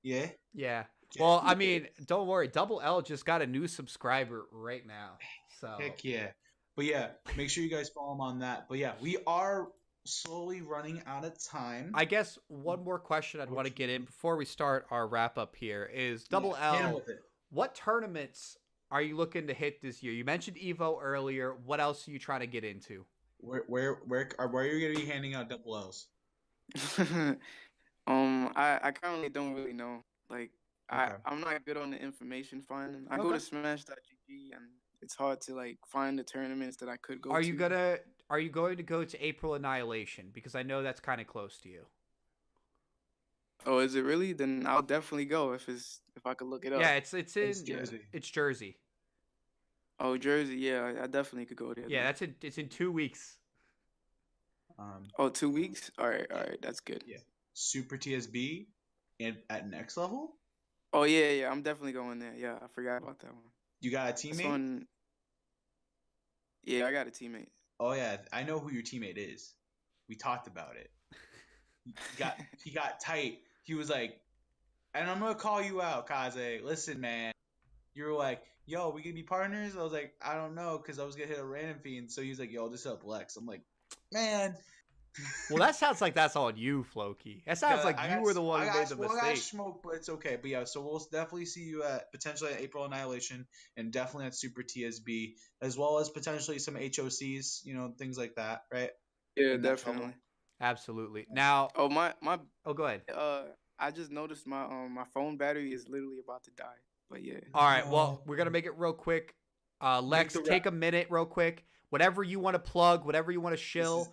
Yeah. Yeah. Well, I mean, don't worry. Double L just got a new subscriber right now. So Heck yeah. But yeah, make sure you guys follow him on that. But yeah, we are slowly running out of time. I guess one more question I'd want to get in before we start our wrap up here is Double hit him L. with it. What tournaments are you looking to hit this year? You mentioned Evo earlier. What else are you trying to get into? Where are you gonna be handing out double L's? I currently don't really know. Like Okay. I'm not good on the information finding. I go Okay. to smash.gg and it's hard to like find the tournaments that I could go Are to. you going to go to April Annihilation? Because I know that's kind of close to you. Oh, is it really? Then I'll definitely go if I could look it up. Yeah, it's in Jersey. It's Jersey. Oh, Jersey. Yeah, I definitely could go there. Yeah, then. it's in 2 weeks. Oh, 2 weeks. All right, that's good. Yeah. Super TSB and at next level? Oh yeah, I'm definitely going there. Yeah, I forgot about that one. You got a This teammate? one. Yeah, I got a teammate. Oh yeah, I know who your teammate is. We talked about it. He got tight. He was like, and I'm gonna call you out, Kaze. Listen, man. You were like, yo, we can be partners? I was like, I don't know, because I was gonna hit a random fee, and so he was like, yo, I'll just help Lex. I'm like, man. Well, that sounds like that's on you, FloKey. That sounds like you were the one who made the mistake. I got smoke, but it's okay. But yeah, so we'll definitely see you potentially at April Annihilation and definitely at Super TSB, as well as potentially some HOCs, things like that, right? Yeah, definitely. Absolutely. Now, Oh my. oh, go ahead. I just noticed my phone battery is literally about to die. But yeah. All right. Well, we're gonna make it real quick. Lex, take a minute, real quick. Whatever you want to plug, whatever you want to shill.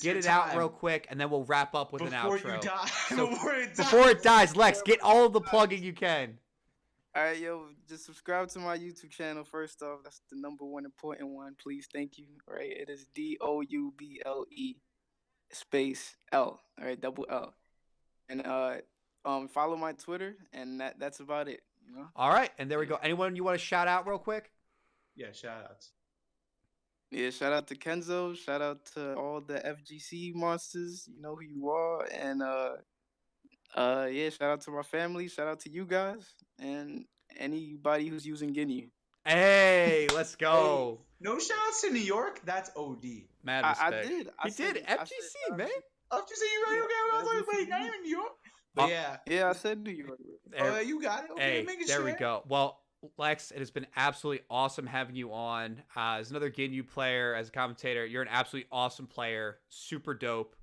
Get it out real quick, and then we'll wrap up with an outro. Before you die. So, before it dies, Lex, get all of the plugging you can. All right, yo, just subscribe to my YouTube channel first off. That's the number one important one. Please, thank you. All right, it is DOUBLE space L. All right, double L. And follow my Twitter, and that's about it. All right, and there we go. Anyone you want to shout out real quick? Yeah, shout outs. Yeah, shout out to Kenzo. Shout out to all the FGC monsters. You know who you are. And yeah, shout out to my family. Shout out to you guys and anybody who's using Ginyu. Hey, let's Hey, go. no shout outs to New York. That's OD. Mad I respect. did. He did I said FGC, shout man. out to, Oh, you say you right? yeah, Okay, I was like, FGC. wait, not even New York. But yeah. Yeah, I said New York. Oh, yeah, you got it. Okay, Hey, making there sure. we go. Well, Lex, it has been absolutely awesome having you on. As another Ginyu player, as a commentator, you're an absolutely awesome player. Super dope.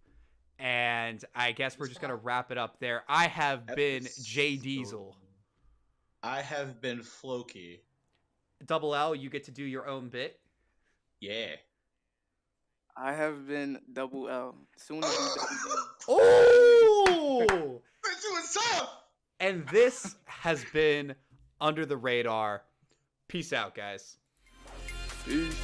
And I guess we're just going to wrap it up there. I have been JDiesel. I have been FloKey. Double L, you get to do your own bit. Yeah. I have been Double L. Soon to be Double L. Oh! What's up? And this has been Under the Radar. Peace out, guys. Peace.